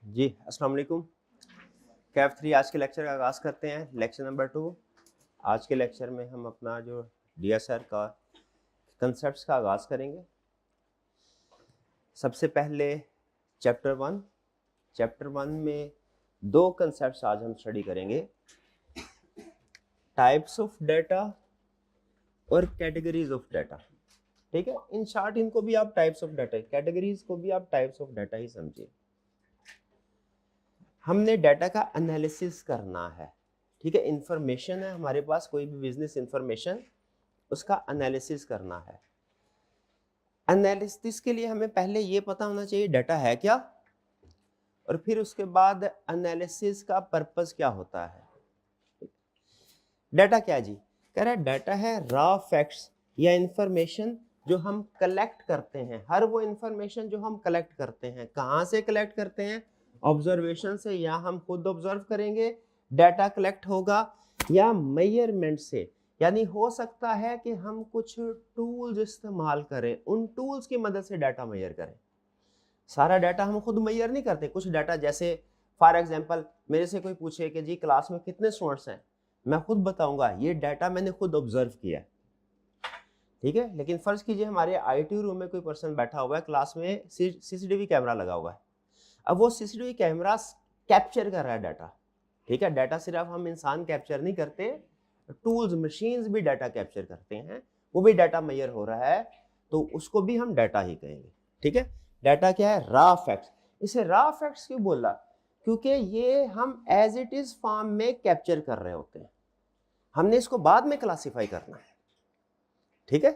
जी अस्सलाम वालेकुम। कैफ 3 आज के लेक्चर का आगाज़ करते हैं। Lecture number 2। आज के लेक्चर में हम अपना जो डीएसआर का कंसेप्ट्स का आगाज़ करेंगे। सबसे पहले चैप्टर 1। चैप्टर 1 में दो कंसेप्ट्स आज हम स्टडी करेंगे, टाइप्स ऑफ डाटा और कैटेगरीज ऑफ डाटा। ठीक है, इन शॉर्ट इनको भी आप टाइप्स ऑफ डाटा, कैटेगरीज को भी आप टाइप्स ऑफ डाटा ही समझिए। हमने डाटा का एनालिसिस करना है। ठीक है, इंफॉर्मेशन है हमारे पास, कोई भी बिजनेस इंफॉर्मेशन, उसका एनालिसिस करना है। एनालिसिस के लिए हमें पहले ये पता होना चाहिए डाटा है क्या, और फिर उसके बाद एनालिसिस का पर्पस क्या होता है। डाटा क्या जी, कह रहा है डाटा है रॉ फैक्ट्स या इंफॉर्मेशन जो हम कलेक्ट करते हैं। हर वो इंफॉर्मेशन जो हम कलेक्ट करते हैं, कहाँ से कलेक्ट करते हैं? ऑब्जर्वेशन से, या हम खुद ऑब्जर्व करेंगे डाटा कलेक्ट होगा, या मेजरमेंट से, यानी हो सकता है कि हम कुछ टूल्स इस्तेमाल करें, उन टूल्स की मदद से डाटा मेजर करें। सारा डाटा हम खुद मेजर नहीं करते। कुछ डाटा, जैसे फॉर एग्जांपल मेरे से कोई पूछे कि जी क्लास में कितने स्टूडेंट्स हैं, मैं खुद बताऊंगा ये डाटा मैंने खुद ऑब्जर्व किया। ठीक है, लेकिन फर्ज कीजिए हमारे आईटी रूम में कोई पर्सन बैठा हुआ है, क्लास में सीसीटीवी कैमरा लगा हुआ है। अब वो सीसीटीवी कैमरा कैप्चर कर रहा है डाटा। ठीक है, डाटा सिर्फ हम इंसान कैप्चर नहीं करते, टूल्स मशीन्स भी डाटा कैप्चर करते हैं, वो भी डाटा मेजर हो रहा है, तो उसको भी हम डाटा ही कहेंगे। ठीक है, डाटा क्या है? Raw facts. इसे रॉ फैक्ट्स क्यों बोला? क्योंकि ये हम एज इट इज फॉर्म में कैप्चर कर रहे होते हैं, हमने इसको बाद में क्लासिफाई करना है। ठीक है,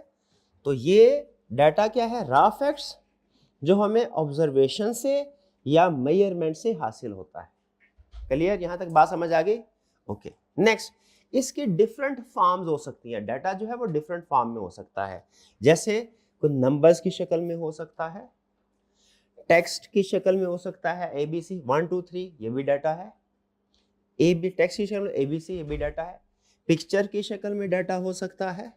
तो ये डाटा क्या है? रॉ फैक्ट्स, जो हमें ऑब्जर्वेशन से या मेजरमेंट से हासिल होता है। क्लियर, यहां तक बात समझ आ गई? ओके, नेक्स्ट, इसकी डिफरेंट फॉर्म्स हो सकती हैं। डाटा जो है वो डिफरेंट फॉर्म में हो सकता है, जैसे कोई नंबर्स की शक्ल में हो सकता है, टेक्स्ट की शक्ल में हो सकता है, ABC 1 2 3 ये भी डाटा है। टेक्स्ट की शक्ल में ABC ये भी डाटा है। पिक्चर की शक्ल में डाटा हो सकता है।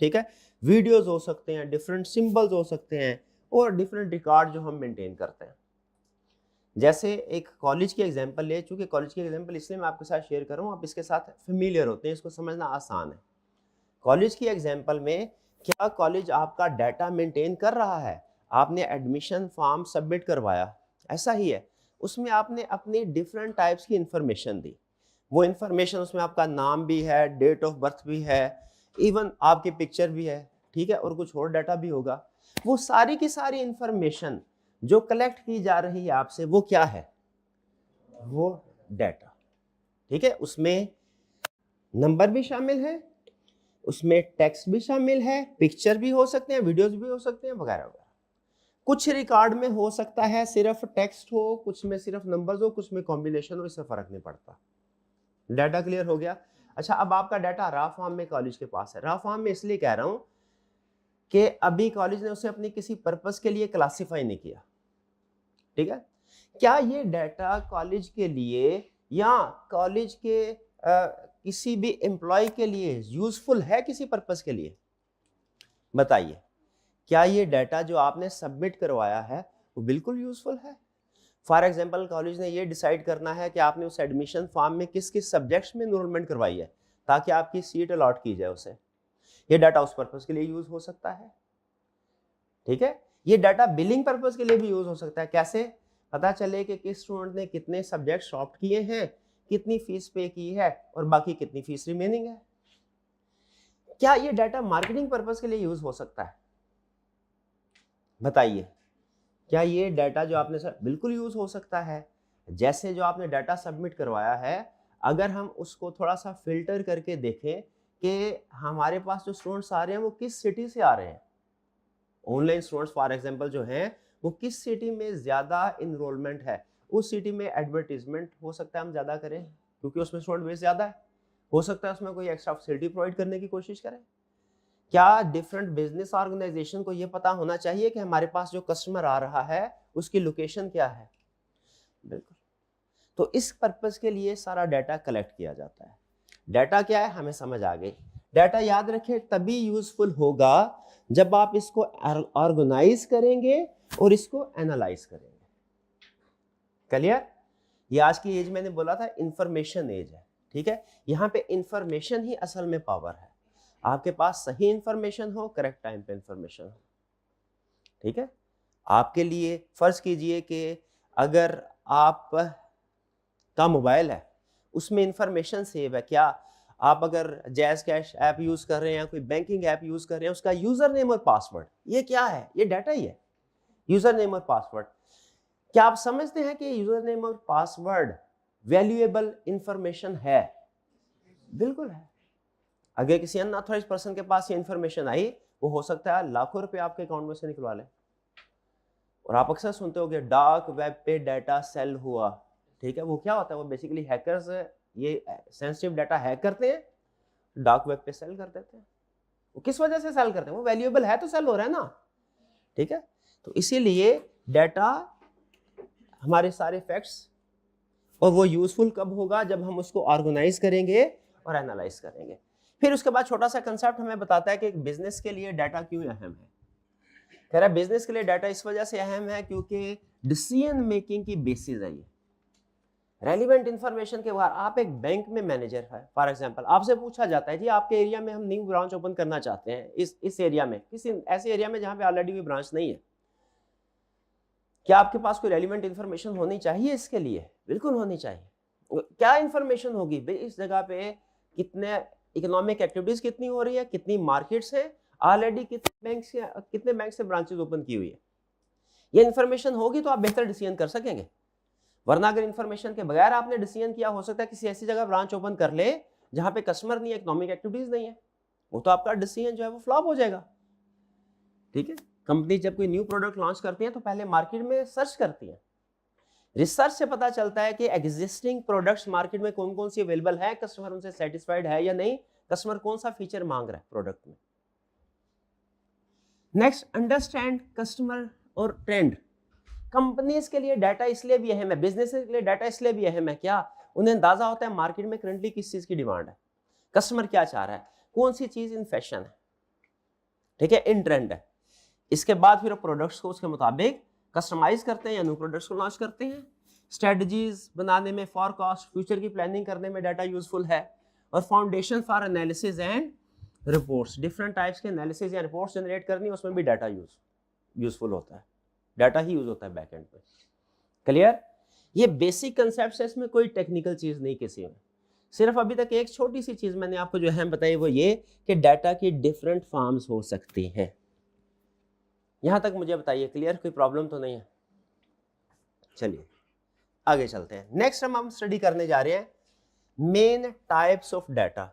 ठीक है, वीडियोस हो सकते हैं, डिफरेंट सिंबल्स हो सकते हैं, और डिफरेंट रिकॉर्ड जो हम मेंटेन करते हैं। जैसे एक कॉलेज की एग्जांपल ले, चूंकि कॉलेज की एग्जांपल इसलिए मैं आपके साथ शेयर कर रहा हूँ, आप इसके साथ फेमिलियर होते हैं, इसको समझना आसान है। कॉलेज की एग्जांपल में क्या कॉलेज आपका डाटा मेंटेन कर रहा है? आपने एडमिशन फॉर्म सबमिट करवाया, ऐसा ही है, उसमें आपने अपनी डिफरेंट टाइप्स की इंफॉर्मेशन दी। वो इंफॉर्मेशन, उसमें आपका नाम भी है, डेट ऑफ बर्थ भी है, इवन आपकी पिक्चर भी है। ठीक है, और कुछ और डाटा भी होगा। वो सारी की सारी इंफॉर्मेशन जो कलेक्ट की जा रही है आपसे, वो क्या है? वो डाटा। ठीक है, उसमें नंबर भी शामिल है, उसमें टेक्स्ट भी शामिल है, पिक्चर भी हो सकते हैं, वीडियोस भी हो सकते हैं, वगैरह वगैरह। कुछ रिकॉर्ड में हो सकता है सिर्फ टेक्स्ट हो, कुछ में सिर्फ नंबर्स हो, कुछ में कॉम्बिनेशन हो, इससे फर्क नहीं पड़ता। डाटा क्लियर हो गया? अच्छा, अब आपका डाटा रॉ फॉर्म में कॉलेज के पास है। रॉ फॉर्म में इसलिए कह रहा हूं कि अभी कॉलेज ने उसे अपने किसी पर्पस के लिए क्लासिफाई नहीं किया। ठीक है, क्या ये डाटा कॉलेज के लिए या कॉलेज के किसी भी एम्प्लॉय के लिए यूजफुल है? किसी पर्पस के लिए बताइए, क्या ये डाटा जो आपने सबमिट करवाया है वो बिल्कुल यूजफुल है? फॉर एग्जांपल कॉलेज ने ये डिसाइड करना है कि आपने उस एडमिशन फॉर्म में किस किस सब्जेक्ट्स में एनरोलमेंट करवाई है ताकि आपकी सीट अलॉट की जाए उसे, ये डाटा उस पर्पस के लिए यूज हो सकता है। ठीक है, ये डाटा बिलिंग पर्पस के लिए भी यूज हो सकता है। कैसे? पता चले कि किस स्टूडेंट ने कितने सब्जेक्ट ऑप्ट किए हैं, कितनी फीस पे की है, और बाकी कितनी फीस रिमेनिंग है। क्या ये डाटा मार्केटिंग पर्पस के लिए यूज हो सकता है? बताइए, क्या ये डाटा जो आपने बिल्कुल यूज हो सकता है। जैसे जो आपने डाटा सबमिट करवाया है, अगर हम उसको थोड़ा सा फिल्टर करके देखें कि हमारे पास जो स्टूडेंट्स आ रहे हैं वो किस सिटी से आ रहे हैं, ऑनलाइन स्टूडेंट्स फॉर एग्जांपल जो हैं वो किस सिटी में ज़्यादा इनरोलमेंट है, उस सिटी में एडवर्टीजमेंट हो सकता है हम ज़्यादा करें क्योंकि उसमें स्टूडेंट बेस ज़्यादा है। हो सकता है उसमें कोई एक्स्ट्रा फैसिलिटी प्रोवाइड करने की कोशिश करें। क्या डिफरेंट बिजनेस ऑर्गेनाइजेशन को ये पता होना चाहिए कि हमारे पास जो कस्टमर आ रहा है उसकी लोकेशन क्या है? बिल्कुल। तो इस पर्पस के लिए सारा डाटा कलेक्ट किया जाता है। डाटा क्या है हमें समझ आ गई। डाटा याद रखें तभी यूजफुल होगा जब आप इसको ऑर्गेनाइज करेंगे और इसको एनालाइज करेंगे। क्लियर? ये आज की एज मैंने बोला था इंफॉर्मेशन एज है, ठीक है। यहाँ पे इंफॉर्मेशन ही असल में पावर है। आपके पास सही इंफॉर्मेशन हो, करेक्ट टाइम पे इंफॉर्मेशन हो, ठीक है। आपके लिए फर्ज कीजिए कि अगर आप का मोबाइल है उसमें इंफॉर्मेशन सेव है, क्या आप अगर जैज़ कैश ऐप यूज कर रहे हैं या कोई बैंकिंग ऐप यूज कर रहे हैं, उसका यूजर नेम और पासवर्ड ये क्या है? ये डाटा ही है, यूजर नेम और पासवर्ड। क्या आप समझते हैं कि यूजर नेम और पासवर्ड वैल्यूएबल इंफॉर्मेशन है? बिल्कुल है। अगर किसी अनऑथराइज्ड पर्सन के पास ये इंफॉर्मेशन आई, वो हो सकता है लाखों रुपए आपके अकाउंट में से निकलवा ले। और आप अक्सर सुनते होंगे डार्क वेब पे डाटा सेल हुआ, ठीक है। वो क्या होता है? वो बेसिकली हैकर्स ये सेंसिटिव डाटा हैक करते हैं, डार्क वेब पे सेल कर देते हैं। वो किस वजह से सेल करते हैं? वो वैल्यूएबल है तो सेल हो रहा है ना, ठीक है। तो इसीलिए डाटा हमारे सारे फैक्ट्स, और वो यूजफुल कब होगा? जब हम उसको ऑर्गेनाइज करेंगे और एनालाइज करेंगे। फिर उसके बाद छोटा सा कंसेप्ट हमें बताता है कि एक बिजनेस के लिए डाटा क्यों अहम है। कह रहा है बिजनेस के लिए डाटा इस वजह से अहम है क्योंकि डिसीजन मेकिंग की बेसिस है ये। रेलिवेंट इंफॉर्मेशन के बाद आप एक बैंक में मैनेजर है, फॉर एग्जांपल आपसे पूछा जाता है जी आपके एरिया में हम न्यू ब्रांच ओपन करना चाहते हैं, इस एरिया में, किसी ऐसे एरिया में जहां पे ऑलरेडी कोई ब्रांच नहीं है। क्या आपके पास कोई रेलिवेंट इंफॉर्मेशन होनी चाहिए इसके लिए? बिल्कुल होनी चाहिए। क्या इंफॉर्मेशन होगी भाई? इस जगह पे कितने इकोनॉमिक एक्टिविटीज कितनी हो रही है, कितनी मार्केट्स हैं, ऑलरेडी कितने बैंक से ब्रांचेस ओपन की हुई है। ये इंफॉर्मेशन होगी तो आप बेहतर डिसीजन कर सकेंगे। वरना अगर इंफॉर्मेशन के बगैर आपने डिसीजन किया, हो सकता है किसी ऐसी जगह ब्रांच ओपन कर ले जहां पे कस्टमर नहीं है, इकोनॉमिक एक्टिविटीज नहीं है, वो तो आपका डिसीजन जो है वो फ्लॉप हो जाएगा, ठीक है। कंपनी जब कोई न्यू प्रोडक्ट लॉन्च करती है तो पहले मार्केट में सर्च करती है। रिसर्च से पता चलता है कि एग्जिस्टिंग प्रोडक्ट्स मार्केट में कौन कौन सी अवेलेबल है, कस्टमर उनसे सेटिस्फाइड है या नहीं, कस्टमर कौन सा फीचर मांग रहा है प्रोडक्ट में। नेक्स्ट, अंडरस्टैंड कस्टमर और ट्रेंड। कंपनीज के लिए डाटा इसलिए भी अहम है, बिजनेस के लिए डाटा इसलिए भी अहम है, क्या उन्हें अंदाजा होता है मार्केट में करंटली किस चीज की डिमांड है, कस्टमर क्या चाह रहा है, कौन सी चीज इन फैशन है, ठीक है, इन ट्रेंड है। इसके बाद फिर प्रोडक्ट्स को उसके मुताबिक कस्टमाइज करते हैं या न्यू प्रोडक्ट्स को लॉन्च करते हैं। स्ट्रेटजीज बनाने में, फॉरकास्ट, फ्यूचर की प्लानिंग करने में डाटा यूजफुल है। और foundation for analysis and reports, different types के एनालिसिस या रिपोर्ट्स जनरेट करनी, उसमें भी डाटा यूजफुल होता है, डाटा ही यूज होता है बैक एंड पे। क्लियर? ये बेसिक कंसेप्ट है, इसमें कोई टेक्निकल चीज नहीं किसी में। सिर्फ अभी तक एक छोटी सी चीज मैंने आपको जो अहम बताई वो ये कि डाटा की डिफरेंट फॉर्म्स हो सकती हैं। यहां तक मुझे बताइए क्लियर? कोई प्रॉब्लम तो नहीं है? चलिए आगे चलते हैं। नेक्स्ट हम स्टडी करने जा रहे हैं main types of data.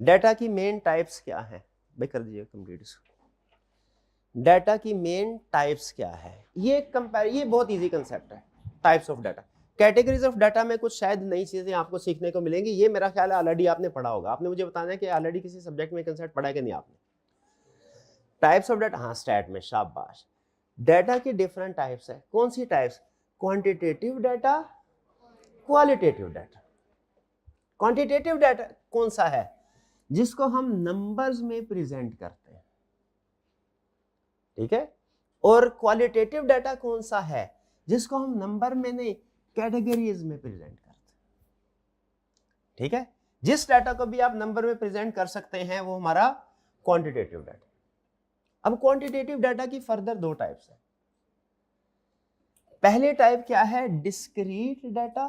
Data की मेन टाइप्स क्या है भाई? कर दीजिए कंप्लीट इसको। डाटा की मेन टाइप्स क्या है? ये बहुत इजी कंसेप्ट है, types of data. Categories of data में कुछ शायद नई चीजें आपको सीखने को मिलेंगी, ये मेरा ख्याल है ऑलरेडी आपने पढ़ा होगा। आपने मुझे बताना है कि ऑलरेडी किसी सब्जेक्ट में कंसेप्ट पढ़ा है कि नहीं आपने। टाइप्स ऑफ डाटा, हाँ स्टैट में, शाबाश। डाटा की डिफरेंट टाइप्स है। कौन सी types? Quantitative data, qualitative data. Quantitative data कौन सा है? जिसको हम नंबर्स में प्रेजेंट करते हैं, ठीक है। और क्वालिटेटिव डाटा कौन सा है? जिसको हम नंबर में नहीं, कैटेगरीज में प्रेजेंट करते हैं, ठीक है। जिस डाटा को भी आप नंबर में प्रेजेंट कर सकते हैं वो हमारा क्वांटिटेटिव डाटा। अब क्वांटिटेटिव डाटा की फर्दर दो टाइप्स है। पहले टाइप क्या है? Discrete data.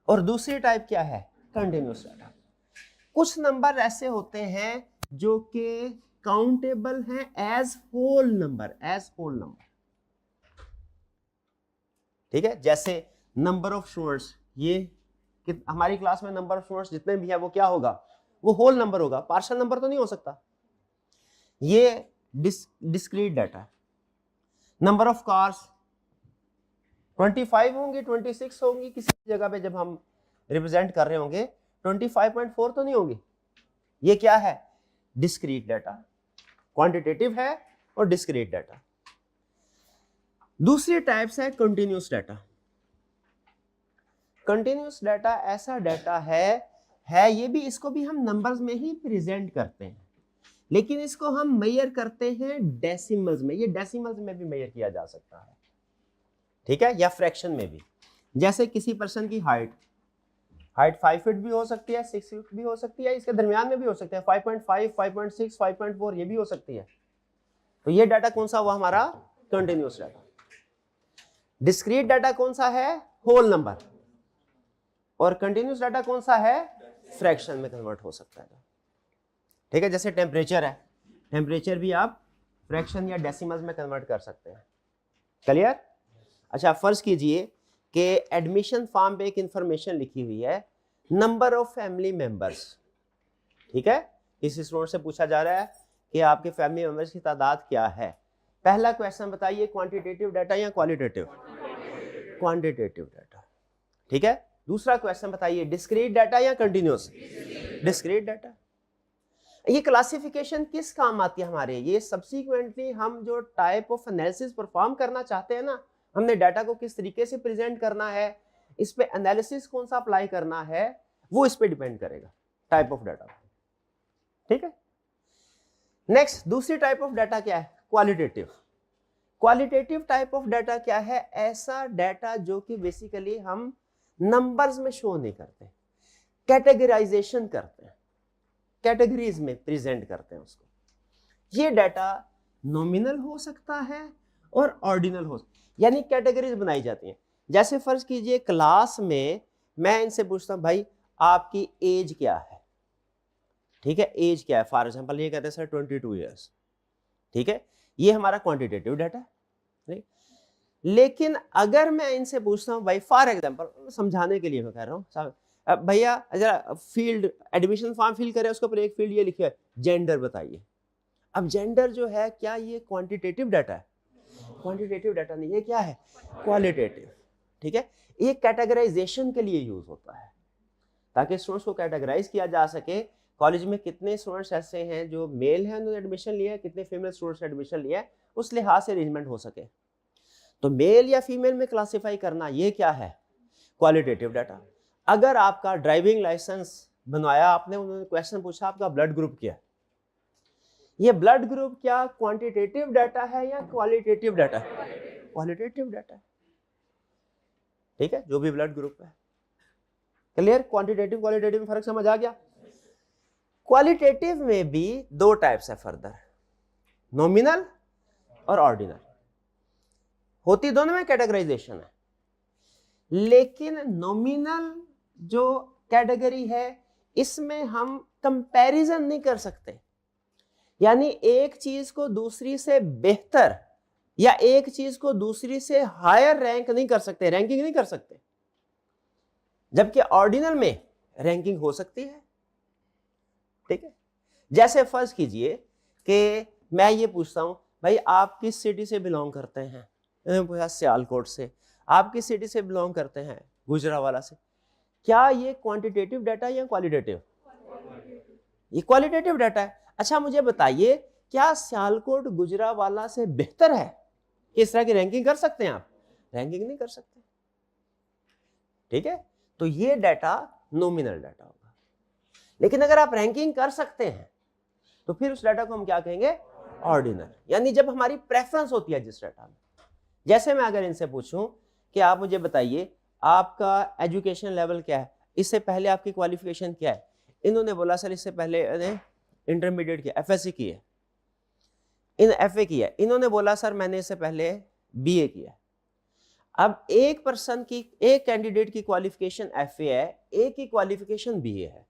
और दूसरी टाइप क्या है? Continuous data. कुछ नंबर ऐसे होते हैं जो कि काउंटेबल हैं एज होल नंबर, ठीक है। जैसे नंबर ऑफ स्टूडेंट्स, ये हमारी क्लास में नंबर ऑफ स्टूडेंट्स जितने भी है वो क्या होगा? वो होल नंबर होगा, पार्शियल नंबर तो नहीं हो सकता। ये discrete data. Number of cars 25 होंगी, 26 होंगी, किसी जगह पे जब हम रिप्रेजेंट कर रहे होंगे 25.4 तो नहीं होगी। ये क्या है? Discrete data. क्वांटिटेटिव है और डिस्क्रीट डाटा। दूसरी टाइप्स है कंटिन्यूअस डाटा। कंटिन्यूअस डाटा ऐसा डाटा है ये भी, इसको भी हम नंबर्स में ही प्रेजेंट करते हैं, लेकिन इसको हम मेजर करते हैं डेसिमल्स में। ये डेसिमल्स में भी मेजर किया जा सकता है, ठीक है, या फ्रैक्शन में भी। जैसे किसी पर्सन की हाइट 5 फीट भी हो सकती है, 6 फीट भी हो सकती है, इसके दरमियान में भी हो सकती है, 5.5, 5.6, 5.4 ये भी हो सकती है। तो ये डाटा कौन सा हुआ हमारा? Continuous data. डिस्क्रीट डाटा कौन सा है? Whole number. और कंटिन्यूअस डाटा कौन सा है? फ्रैक्शन में कन्वर्ट हो सकता है। ठीक है, जैसे टेम्परेचर है, टेम्परेचर भी आप फ्रैक्शन या डेसिमल्स में कन्वर्ट कर सकते हैं। क्लियर? अच्छा, फर्ज कीजिए कि एडमिशन फॉर्म पे एक इंफॉर्मेशन लिखी हुई है, नंबर ऑफ फैमिली मेंबर्स। ठीक है, किसी स्टूडेंट से पूछा जा रहा है कि आपके फैमिली मेंबर्स की तादाद क्या है। पहला क्वेश्चन बताइए, क्वांटिटेटिव डाटा या क्वालिटेटिव? Quantitative data. ठीक है, दूसरा क्वेश्चन बताइए, डिस्क्रीट डाटा या कंटिन्यूअस? Discrete data. ये क्लासिफिकेशन किस काम आती है हमारे? ये सब्सिक्वेंटली हम जो टाइप ऑफ एनालिसिस परफॉर्म करना चाहते हैं ना, हमने डाटा को किस तरीके से प्रेजेंट करना है, इस पे एनालिसिस कौन सा अप्लाई करना है, वो इस पे डिपेंड करेगा, टाइप ऑफ डाटा। ठीक है, नेक्स्ट दूसरी टाइप ऑफ डाटा क्या है? Qualitative. Qualitative type of data क्या है? ऐसा डाटा जो कि बेसिकली हम नंबर्स में शो नहीं करते, कैटेगराइजेशन करते हैं, कैटेगरीज में प्रेजेंट करते हैं उसको। ये डाटा नॉमिनल हो सकता है और ऑर्डिनल हो, यानी कैटेगरीज बनाई जाती हैं। जैसे फर्ज कीजिए क्लास में मैं इनसे पूछता हूं, भाई आपकी एज क्या है? ठीक है, एज क्या है? फॉर एग्जांपल ये कहते हैं सर 22 ईयर्स। ठीक है, ये हमारा क्वांटिटेटिव डाटा है। लेकिन अगर मैं इनसे पूछता हूं, भाई फॉर एग्जांपल समझाने के लिए मैं कह रहा हूं, भैया जरा फील्ड एडमिशन फॉर्म फिल करें, उसके ऊपर एक फील्ड ये लिखा है जेंडर बताइए। अब जेंडर जो है, क्या ये क्वांटिटेटिव डाटा है? क्वांटिटेटिव डाटा नहीं, ये क्या है? क्वालिटेटिव। ठीक है, ये कैटेगराइजेशन के लिए यूज होता है, ताकि स्टूडेंट्स को कैटेगराइज किया जा सके। कॉलेज में कितने स्टूडेंट्स ऐसे हैं जो मेल हैं, उन्होंने एडमिशन लिया है, कितने फीमेल स्टूडेंट्स ने एडमिशन लिया है, उस लिहाज से अरेंजमेंट हो सके। तो मेल या फीमेल में क्लासिफाई करना, ये क्या है? Qualitative data. अगर आपका ड्राइविंग लाइसेंस बनवाया आपने, उन्होंने क्वेश्चन पूछा आपका ब्लड ग्रुप क्या है, ये ब्लड ग्रुप क्या क्वांटिटेटिव डाटा है या क्वालिटेटिव डाटा है? क्वालिटेटिव डाटा है। ठीक है, जो भी ब्लड ग्रुप है। क्लियर? क्वांटिटेटिव क्वालिटेटिव में फर्क समझ आ गया? क्वालिटेटिव में भी दो टाइप्स है फर्दर, नॉमिनल और ऑर्डिनल। होती दोनों में कैटेगराइजेशन है, लेकिन नॉमिनल जो कैटेगरी है इसमें हम कंपैरिजन नहीं कर सकते, यानी एक चीज को दूसरी से बेहतर या एक चीज को दूसरी से हायर रैंक नहीं कर सकते, रैंकिंग नहीं कर सकते। जबकि ऑर्डिनल में रैंकिंग हो सकती है। ठीक है, जैसे फर्ज कीजिए कि मैं ये पूछता हूं, भाई आप किस सिटी से बिलोंग करते हैं? मैंने पूछा सियालकोट से। आप किस सिटी से बिलोंग करते हैं? गुजरावाला से। क्या ये क्वांटिटेटिव डाटा या क्वालिटेटिव? ये क्वालिटेटिव डाटा है। अच्छा मुझे बताइए, क्या सियालकोट गुजरावाला से बेहतर है? किस तरह की रैंकिंग कर सकते हैं आप? रैंकिंग नहीं कर सकते। ठीक है, तो ये डाटा नॉमिनल डाटा होगा। लेकिन अगर आप रैंकिंग कर सकते हैं तो फिर उस डाटा को हम क्या कहेंगे? ऑर्डिनल। यानी जब हमारी प्रेफरेंस होती है जिस डाटा में। जैसे मैं अगर इनसे पूछूं कि आप मुझे बताइए आपका एजुकेशन लेवल क्या है, इससे पहले आपकी क्वालिफिकेशन क्या है, इन्होंने बोला सर इससे पहले इंटरमीडिएट किया, एफएससी की है, इन एफए किया। इन्होंने बोला सर मैंने इससे पहले बीए किया। अब एक पर्सन की, एक कैंडिडेट की क्वालिफिकेशन एफए है, एक की क्वालिफिकेशन बीए है।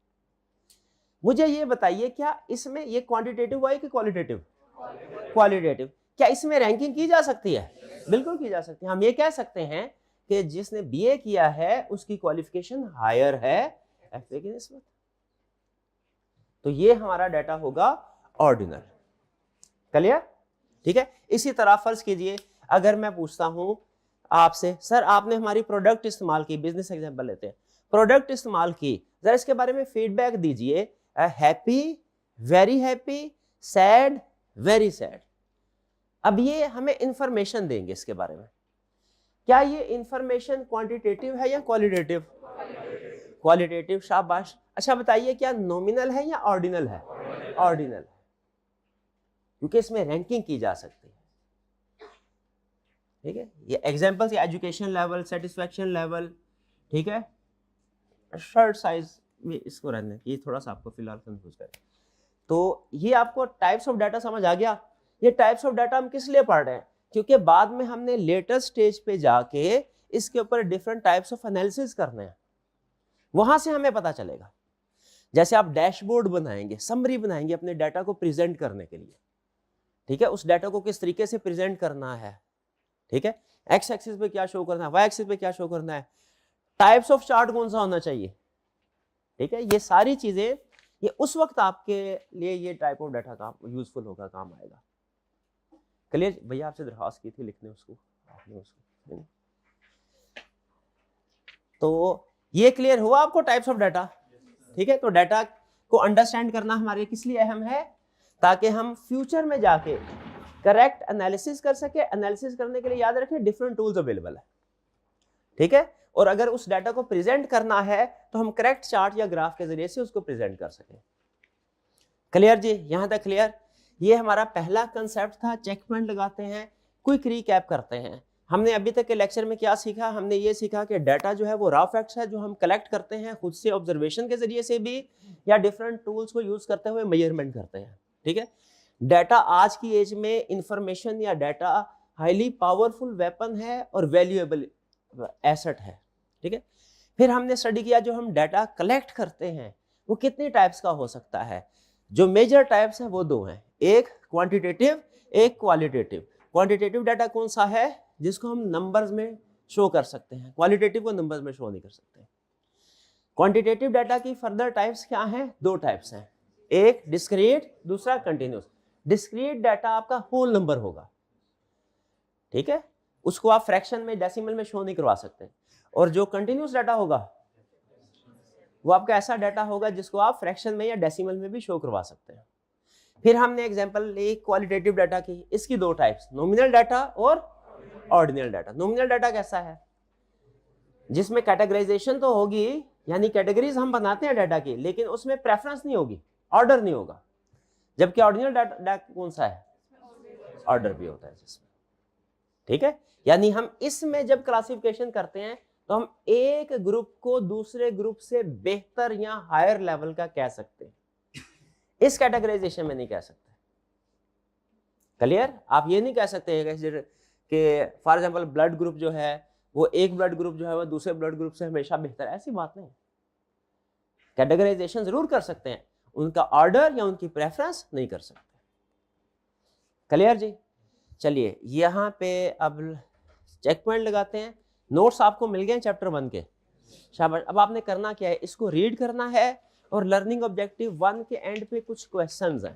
मुझे ये बताइए क्या इसमें ये क्वांटिटेटिव हुआ है कि क्वालिटेटिव? क्वालिटेटिव। क्या इसमें रैंकिंग की जा सकती है? बिल्कुल की जा सकती है। हम ये कह सकते हैं कि जिसने बीए किया है उसकी क्वालिफिकेशन हायर है एफए की निस्बत। तो ये हमारा डाटा होगा ऑर्डिनल। क्लियर? ठीक है, इसी तरह फर्ज कीजिए अगर मैं पूछता हूं आपसे, सर आपने हमारी प्रोडक्ट इस्तेमाल की, बिजनेस एग्जांपल लेते हैं, प्रोडक्ट इस्तेमाल की, जरा इसके बारे में फीडबैक दीजिए, happy, very happy, sad, very sad. अब ये हमें इंफॉर्मेशन देंगे इसके बारे में। क्या ये इंफॉर्मेशन क्वांटिटेटिव है या क्वालिटेटिव? क्वालिटेटिव। शाबाश। अच्छा बताइए क्या नॉमिनल है या ऑर्डिनल है? ऑर्डिनल है, क्योंकि इसमें रैंकिंग की जा सकती है। ठीक है, ये एग्जांपल्स, ये एजुकेशन लेवल, सेटिस्फेक्शन लेवल, ठीक है, शर्ट साइज में इसको रहने, ये थोड़ा सा आपको फिलहाल कंफ्यूज करे। तो ये आपको टाइप्स ऑफ डाटा समझ आ गया। ये टाइप्स ऑफ डाटा हम किस लिए पढ़ रहे हैं, क्योंकि बाद में हमने लेटेस्ट स्टेज पे जाके इसके ऊपर डिफरेंट टाइप्स ऑफ एनालिसिस करने हैं, वहां से हमें पता चलेगा। जैसे आप डैशबोर्ड बनाएंगे, समरी बनाएंगे अपने डाटा को प्रेजेंट करने के लिए, ठीक है, उस डाटा को किस तरीके से प्रेजेंट करना है, ठीक है, एक्स एक्सिस पे क्या शो करना है, वाई एक्सिस पे क्या शो करना है, टाइप्स ऑफ चार्ट कौन सा होना चाहिए, ठीक है, ये सारी चीजें, ये उस वक्त आपके लिए ये टाइप ऑफ डाटा काम यूजफुल होगा, काम आएगा। क्लियर भैया? आपसे दरखास्त की थी लिखने उसको, आपने उसको, तो ये क्लियर हुआ आपको टाइप्स ऑफ डाटा, ठीक है। तो डाटा को अंडरस्टैंड करना हमारे किस लिए अहम है, ताकि हम फ्यूचर में जाके करेक्ट एनालिसिस कर सके। एनालिसिस करने के लिए याद रखें डिफरेंट टूल्स अवेलेबल है, ठीक है, और अगर उस डाटा को प्रेजेंट करना है तो हम करेक्ट चार्ट या ग्राफ के जरिए से उसको प्रेजेंट कर सकें। क्लियर जी? यहां तक क्लियर? ये हमारा पहला कंसेप्ट था। चेक पॉइंट लगाते हैं, क्विक रिकैप करते हैं। हमने अभी तक के लेक्चर में क्या सीखा? हमने ये सीखा कि डाटा जो है वो रॉ फैक्ट्स है जो हम कलेक्ट करते हैं खुद से, ऑब्जर्वेशन के जरिए से भी, या डिफरेंट टूल्स को यूज करते हुए मेजरमेंट करते हैं, ठीक है। डाटा आज की एज में इंफॉर्मेशन या डाटा हाईली पावरफुल वेपन है और वैल्यूएबल एसेट है, ठीक है। फिर हमने स्टडी किया जो हम डाटा कलेक्ट करते हैं वो कितने टाइप्स का हो सकता है। जो मेजर टाइप्स हैं वो दो हैं, एक क्वांटिटेटिव, एक क्वालिटेटिव। क्वांटिटेटिव डाटा कौन सा है? जिसको हम नंबर्स में शो कर सकते हैं, क्वालिटेटिव को नंबर्स में शो नहीं कर सकते। क्वांटिटेटिव डाटा की फर्दर टाइप्स क्या हैं? दो टाइप्स हैं, एक डिस्क्रीट, दूसरा कंटिन्यूस। डिस्क्रीट डाटा आपका होल नंबर होगा, ठीक है, उसको आप फ्रैक्शन में, डेसिमल में शो नहीं करवा सकते। और जो कंटिन्यूस डाटा होगा वो आपका ऐसा डाटा होगा जिसको आप फ्रैक्शन में या डेसिमल में भी शो करवा सकते हैं। फिर हमने एग्जांपल ली क्वालिटेटिव डाटा की, इसकी दो टाइप्स, नॉमिनल डाटा और ऑर्डिनल डाटा। नॉमिनल डाटा कैसा है? जिसमें कैटेगराइजेशन तो होगी, यानी कैटेगरीज हम बनाते हैं डाटा की, लेकिन उसमें प्रेफरेंस नहीं होगी, ऑर्डर नहीं होगा। जबकि ऑर्डिनल डाटा कौन सा है? ऑर्डर भी होता है जिसमें, ठीक है। यानी हम इसमें जब क्लासिफिकेशन करते हैं तो हम एक ग्रुप को दूसरे ग्रुप से बेहतर या हायर लेवल का कह सकते हैं, इस कैटेगराइजेशन में नहीं कह सकते। क्लियर? आप ये नहीं कह सकते कि फॉर एग्जांपल ब्लड ग्रुप जो है वो, एक ब्लड ग्रुप जो है वो दूसरे ब्लड ग्रुप से हमेशा बेहतर है, ऐसी बात नहीं। कैटेगराइजेशन जरूर कर सकते हैं, उनका ऑर्डर या उनकी प्रेफरेंस नहीं कर सकते। क्लियर जी? चलिए यहां पे अब चेक पॉइंट लगाते हैं। नोट्स आपको मिल गए चैप्टर 1 के, शाबाश। अब आपने करना क्या है, इसको रीड करना है और लर्निंग ऑब्जेक्टिव 1 के एंड पे कुछ क्वेश्चंस हैं,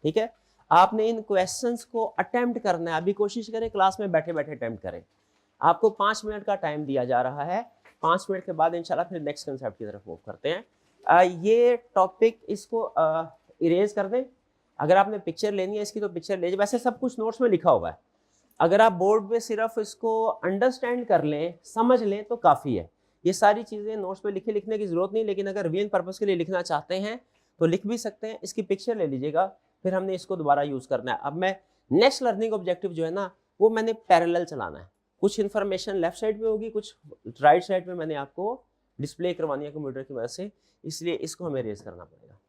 ठीक है। आपने इन क्वेश्चंस को अटेम्प्ट करना है। अभी कोशिश करें क्लास में बैठे बैठे अटेम्प्ट करें। आपको 5 मिनट का टाइम दिया जा रहा है। 5 मिनट के बाद इंशाल्लाह फिर नेक्स्ट कंसेप्ट की तरफ मूव करते हैं। ये टॉपिक इसको इरेज कर दें। अगर आपने पिक्चर लेनी है इसकी तो पिक्चर ले, वैसे सब कुछ नोट्स में लिखा हुआ है। अगर आप बोर्ड पे सिर्फ इसको अंडरस्टैंड कर लें, समझ लें तो काफ़ी है। ये सारी चीज़ें नोट्स पे लिखने की ज़रूरत नहीं, लेकिन अगर वीएन पर्पज़ के लिए लिखना चाहते हैं तो लिख भी सकते हैं। इसकी पिक्चर ले लीजिएगा, फिर हमने इसको दोबारा यूज़ करना है। अब मैं नेक्स्ट लर्निंग ऑब्जेक्टिव जो है ना वो मैंने पैरेलल चलाना है। कुछ इन्फॉर्मेशन लेफ्ट साइड पे होगी, कुछ राइट साइड पे मैंने आपको डिस्प्ले करवानी है कंप्यूटर की मदद से, इसलिए इसको हमें रेज करना पड़ेगा,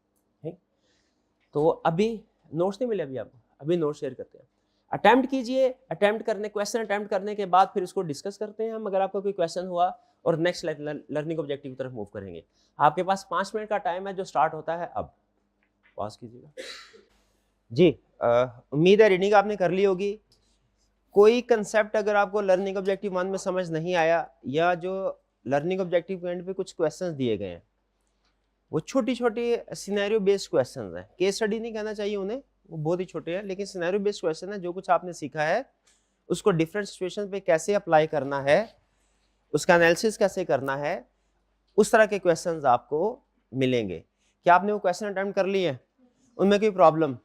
ठीक। तो अभी नोट्स नहीं मिले, अभी नोट्स शेयर करते हैं। अटेम्प्ट कीजिए, अटेम्प्ट करने, क्वेश्चन अटेम्प्ट करने के बाद फिर इसको डिस्कस करते हैं हम, अगर आपका कोई क्वेश्चन हुआ, और नेक्स्ट लर्निंग ऑब्जेक्टिव की तरफ मूव करेंगे। आपके पास 5 मिनट का टाइम है जो स्टार्ट होता है अब। पॉज कीजिएगा जी। उम्मीद है रीडिंग आपने कर ली होगी। कोई कंसेप्ट अगर आपको लर्निंग ऑब्जेक्टिव 1 में समझ नहीं आया, या जो लर्निंग ऑब्जेक्टिव के एंड पे कुछ क्वेश्चंस दिए गए हैं वो छोटी छोटी सिनेरियो बेस्ड क्वेश्चंस हैं, केस स्टडी नहीं कहना चाहिए उन्हें, वो बहुत ही छोटे हैं, लेकिन सिनेरियो बेस्ड क्वेश्चन है। जो कुछ आपने सीखा है उसको डिफरेंट सिचुएशन पे कैसे अप्लाई करना है, उसका एनालिसिस कैसे करना है, उस तरह के क्वेश्चंस आपको मिलेंगे। क्या आपने वो क्वेश्चन अटेम्प्ट कर लिए? उनमें कोई प्रॉब्लम?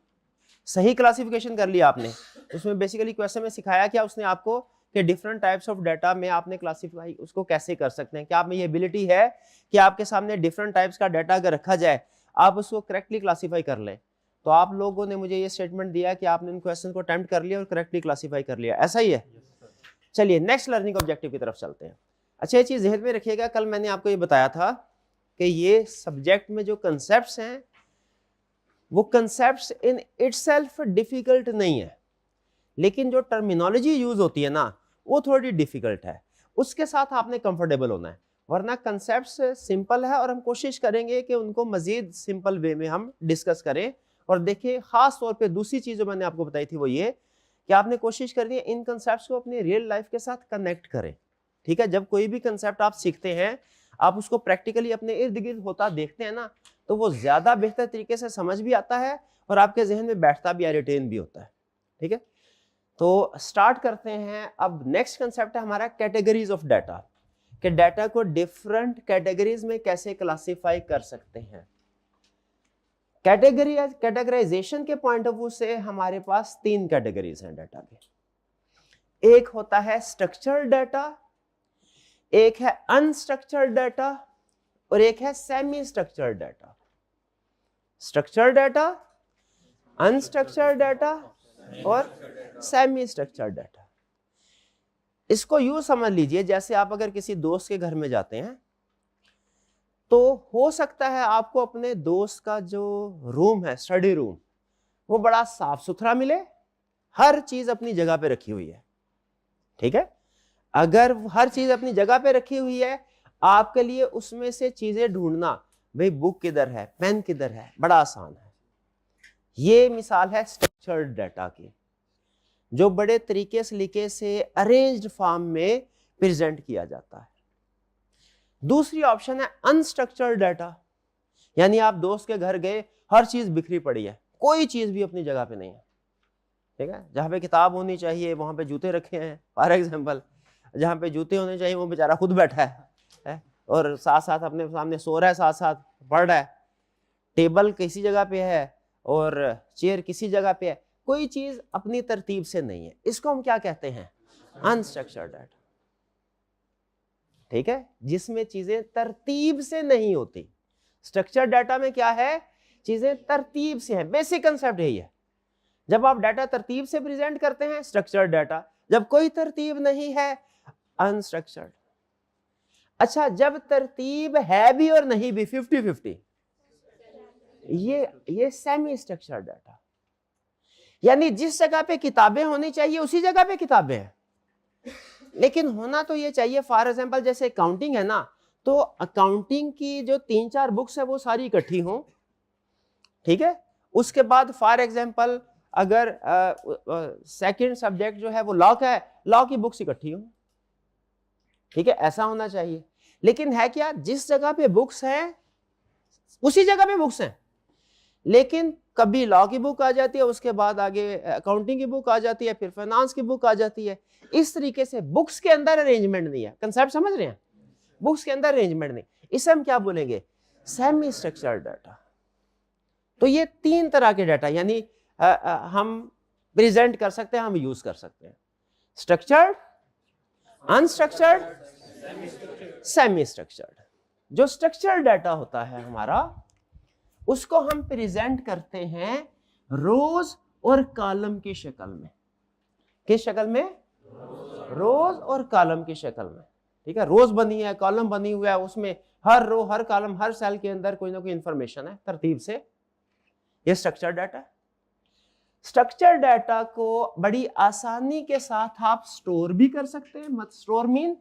सही क्लासिफिकेशन कर लिया आपने? उसमें बेसिकली क्वेश्चन में सिखाया क्या उसने आपको कि डिफरेंट टाइप्स ऑफ डाटा में आपने क्लासिफाई उसको कैसे कर सकते हैं। क्या आप में ये एबिलिटी है कि आपके सामने डिफरेंट टाइप्स का डाटा अगर रखा जाए आप उसको करेक्टली क्लासीफाई कर लें? तो आप लोगों ने मुझे ये स्टेटमेंट दिया कि आपने इन क्वेश्चन को अटेम्प्ट कर लिया और करेक्टली क्लासीफाई कर लिया, ऐसा ही है? चलिए नेक्स्ट लर्निंग ऑब्जेक्टिव की तरफ चलते हैं। अच्छा ये चीज ध्यान में रखिएगा, कल मैंने आपको ये बताया था कि ये सब्जेक्ट में जो कंसेप्ट्स हैं वो कंसेप्ट्स इन इटसेल्फ डिफिकल्ट नहीं है, लेकिन जो टर्मिनोलॉजी यूज होती है ना वो थोड़ी डिफिकल्ट है, उसके साथ आपने कंफर्टेबल होना है, वरना कंसेप्ट्स सिंपल है और हम कोशिश करेंगे कि उनको मजीद सिंपल वे में हम डिस्कस करें। और देखिए खास तौर पे दूसरी चीज जो मैंने आपको बताई थी वो ये कि आपने कोशिश करनी है इन कंसेप्ट्स को अपनी रियल लाइफ के साथ कनेक्ट करें। ठीक है, जब कोई भी कंसेप्ट आप सीखते हैं आप उसको प्रैक्टिकली अपने इर्द गिर्द होता देखते हैं ना तो वो ज्यादा बेहतर तरीके से समझ भी आता है और आपके जहन में बैठता भी है, रिटेन भी होता है। ठीक है, तो स्टार्ट करते हैं। अब नेक्स्ट कंसेप्ट है हमारा कैटेगरीज ऑफ डाटा, कि डाटा को डिफरेंट कैटेगरीज में कैसे क्लासिफाई कर सकते हैं। कैटेगराइजेशन के पॉइंट ऑफ व्यू से हमारे पास 3 कैटेगरीज हैं डाटा के। एक होता है स्ट्रक्चर्ड डाटा, एक है अनस्ट्रक्चर्ड डाटा और एक है semi structured data. Structured data, unstructured data और सेमी स्ट्रक्चर्ड डाटा। इसको यूं समझ लीजिए जैसे आप अगर किसी दोस्त के घर में जाते हैं तो हो सकता है आपको अपने दोस्त का जो रूम है, स्टडी रूम, वो बड़ा साफ सुथरा मिले, हर चीज अपनी जगह पे रखी हुई है। ठीक है, अगर हर चीज अपनी जगह पे रखी हुई है आपके लिए उसमें से चीजें ढूंढना, भाई बुक किधर है, पेन किधर है, बड़ा आसान है। ये मिसाल है स्ट्रक्चर्ड डाटा की, जो बड़े तरीके से अरेंज्ड फॉर्म में प्रेजेंट किया जाता है। दूसरी ऑप्शन है अनस्ट्रक्चर्ड डाटा, यानी आप दोस्त के घर गए, हर चीज बिखरी पड़ी है, कोई चीज भी अपनी जगह पे नहीं है। ठीक है, जहां पे किताब होनी चाहिए वहां पे जूते रखे हैं, फॉर एग्जांपल, जहां पे जूते होने चाहिए वो बेचारा खुद बैठा है और साथ साथ अपने सामने सो रहा है, साथ साथ पढ़ रहा है। टेबल किसी जगह पे है और चेयर किसी जगह पे है, कोई चीज अपनी तरतीब से नहीं है। इसको हम क्या कहते हैं? Unstructured data. ठीक है, जिसमें चीजें तरतीब से नहीं होती। स्ट्रक्चर्ड डाटा में क्या है? चीजें तरतीब से हैं। बेसिक कंसेप्ट यही है। जब आप डाटा तरतीब से प्रेजेंट करते हैं स्ट्रक्चर्ड डाटा, जब कोई तरतीब नहीं है अनस्ट्रक्चर्ड। अच्छा, जब तरतीब है भी और नहीं भी, 50-50, ये सेमी स्ट्रक्चर्ड डाटा, यानी जिस जगह पे किताबें होनी चाहिए उसी जगह पे किताबें हैं, लेकिन होना तो ये चाहिए। फॉर एग्जांपल जैसे अकाउंटिंग है ना, तो अकाउंटिंग की जो 3-4 बुक्स है वो सारी इकट्ठी हों। ठीक है, उसके बाद फॉर एग्जांपल अगर सेकंड सब्जेक्ट जो है वो लॉ का है, लॉ की बुक्स इकट्ठी हों। ठीक है, ऐसा होना चाहिए। लेकिन है क्या, जिस जगह पे बुक्स हैं उसी जगह पे बुक्स हैं, लेकिन कभी लॉ की बुक आ जाती है, उसके बाद आगे अकाउंटिंग की बुक आ जाती है, फिर फाइनेंस की बुक आ जाती है। इस तरीके से बुक्स के अंदर अरेंजमेंट नहीं है। कंसेप्ट समझ रहे हैं? बुक्स के अंदर अरेंजमेंट नहीं, इसे हम क्या बोलेंगे? Semi structured data. तो ये 3 तरह के डाटा यानी हम प्रेजेंट कर सकते हैं, हम यूज कर सकते हैं। Structured, unstructured, semi structured. जो स्ट्रक्चर्ड डाटा होता है हमारा, उसको हम प्रेजेंट करते हैं रोज और कॉलम की शक्ल में। किस शक्ल में? रोज और कॉलम की शक्ल में। ठीक है, रोज बनी है, कॉलम बनी हुआ है, उसमें हर रो, हर कॉलम, हर सेल के अंदर कोई ना कोई इंफॉर्मेशन है तरतीब से। ये स्ट्रक्चर्ड डाटा है। स्ट्रक्चर्ड डाटा को बड़ी आसानी के साथ आप स्टोर भी कर सकते हैं, मत स्टोर मीन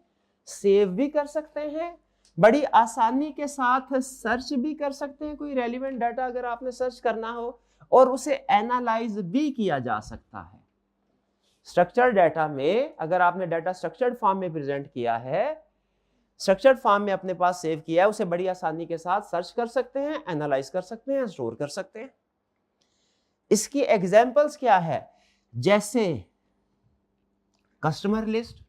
सेव भी कर सकते हैं, बड़ी आसानी के साथ सर्च भी कर सकते हैं। कोई रेलिवेंट डाटा अगर आपने सर्च करना हो, और उसे एनालाइज भी किया जा सकता है। स्ट्रक्चर्ड डाटा में अगर आपने डाटा स्ट्रक्चर्ड फॉर्म में प्रेजेंट किया है, स्ट्रक्चर्ड फॉर्म में अपने पास सेव किया है, उसे बड़ी आसानी के साथ सर्च कर सकते हैं, एनालाइज कर सकते हैं, स्टोर कर सकते हैं। इसकी एग्जांपल्स क्या है? जैसे customer list,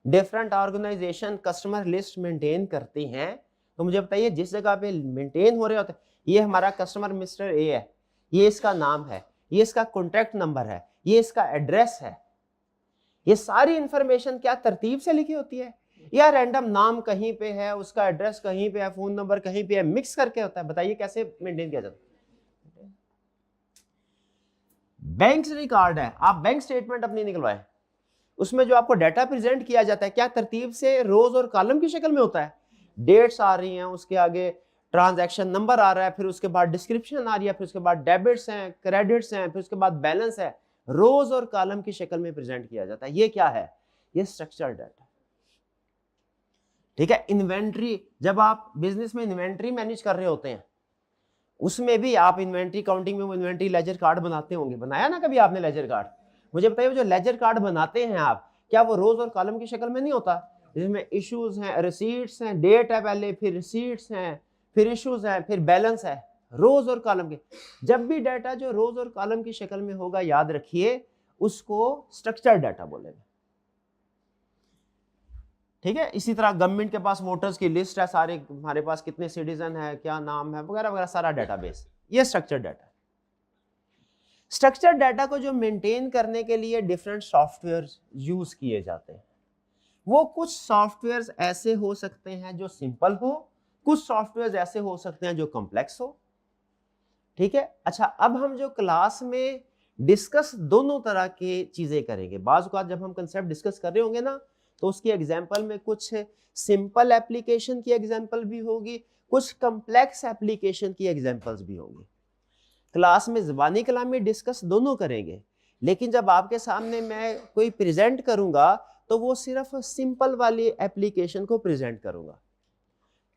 different organization customer list maintain करती हैं। तो मुझे बताइए जिस जगह पे मेंटेन हो रहे होते हैं, ये हमारा कस्टमर मिस्टर ए है, ये इसका नाम है, ये इसका कॉन्टैक्ट नंबर है, ये इसका एड्रेस है, ये सारी इंफॉर्मेशन क्या तरतीब से लिखी होती है या रैंडम नाम कहीं पे है, उसका एड्रेस कहीं पे है, फोन नंबर कहीं पे है, मिक्स करके होता है? बताइए कैसे मेंटेन किया जाता है? बैंक रिकॉर्ड है, आप बैंक स्टेटमेंट अपनी निकलवाए, उसमें जो आपको डाटा प्रेजेंट किया जाता है क्या तरतीब से रोज और कॉलम की शक्ल में होता है, डेट्स आ रही हैं, उसके आगे ट्रांजैक्शन नंबर आ रहा है, फिर उसके बाद डिस्क्रिप्शन आ रही है, फिर उसके बाद डेबिट्स हैं, क्रेडिट्स हैं, फिर उसके बाद बैलेंस है, रोज और कॉलम की शक्ल में प्रेजेंट किया जाता है। ये क्या है, ये स्ट्रक्चर्ड डाटा। ठीक है, इन्वेंट्री, जब आप बिजनेस में इन्वेंट्री मैनेज कर रहे होते हैं, उसमें भी आप इन्वेंट्री काउंटिंग में वो इन्वेंट्री लेजर कार्ड बनाते होंगे, बनाया ना कभी आपने लेजर कार्ड? मुझे बताइए जो लेजर कार्ड बनाते हैं आप, क्या वो रोज और कॉलम की शक्ल में नहीं होता, जिसमें इश्यूज हैं, रिसीट्स हैं, डेट है पहले, फिर रिसीट्स हैं, फिर इश्यूज हैं, फिर बैलेंस है, रोज और कॉलम के। जब भी डाटा जो रोज और कॉलम की शक्ल में होगा, याद रखिए उसको स्ट्रक्चर्ड डाटा बोलेंगे। ठीक है, इसी तरह गवर्नमेंट के पास वोटर्स की लिस्ट है, सारे हमारे पास कितने सिटीजन है, क्या नाम है, वगैरह वगैरह, सारा डाटाबेस, ये स्ट्रक्चर्ड डाटा। स्ट्रक्चर्ड डाटा को जो मेंटेन करने के लिए डिफरेंट सॉफ्टवेयर यूज किए जाते हैं। वो कुछ सॉफ्टवेयर ऐसे हो सकते हैं जो सिंपल हो, कुछ सॉफ्टवेयर ऐसे हो सकते हैं जो कॉम्प्लेक्स हो। ठीक है, अच्छा अब हम जो क्लास में डिस्कस दोनों तरह की चीजें करेंगे। बाज़ औक़ात जब हम कंसेप्ट डिस्कस कर रहे होंगे ना, तो उसकी एग्जाम्पल में कुछ सिंपल एप्लीकेशन की एग्जाम्पल भी होगी, कुछ कॉम्प्लेक्स एप्लीकेशन की एग्जाम्पल्स भी होंगी। क्लास में ज़बानी कलामी डिस्कस दोनों करेंगे, लेकिन जब आपके सामने मैं कोई प्रेजेंट करूंगा तो वो सिर्फ सिंपल वाली एप्लीकेशन को प्रेजेंट करूंगा,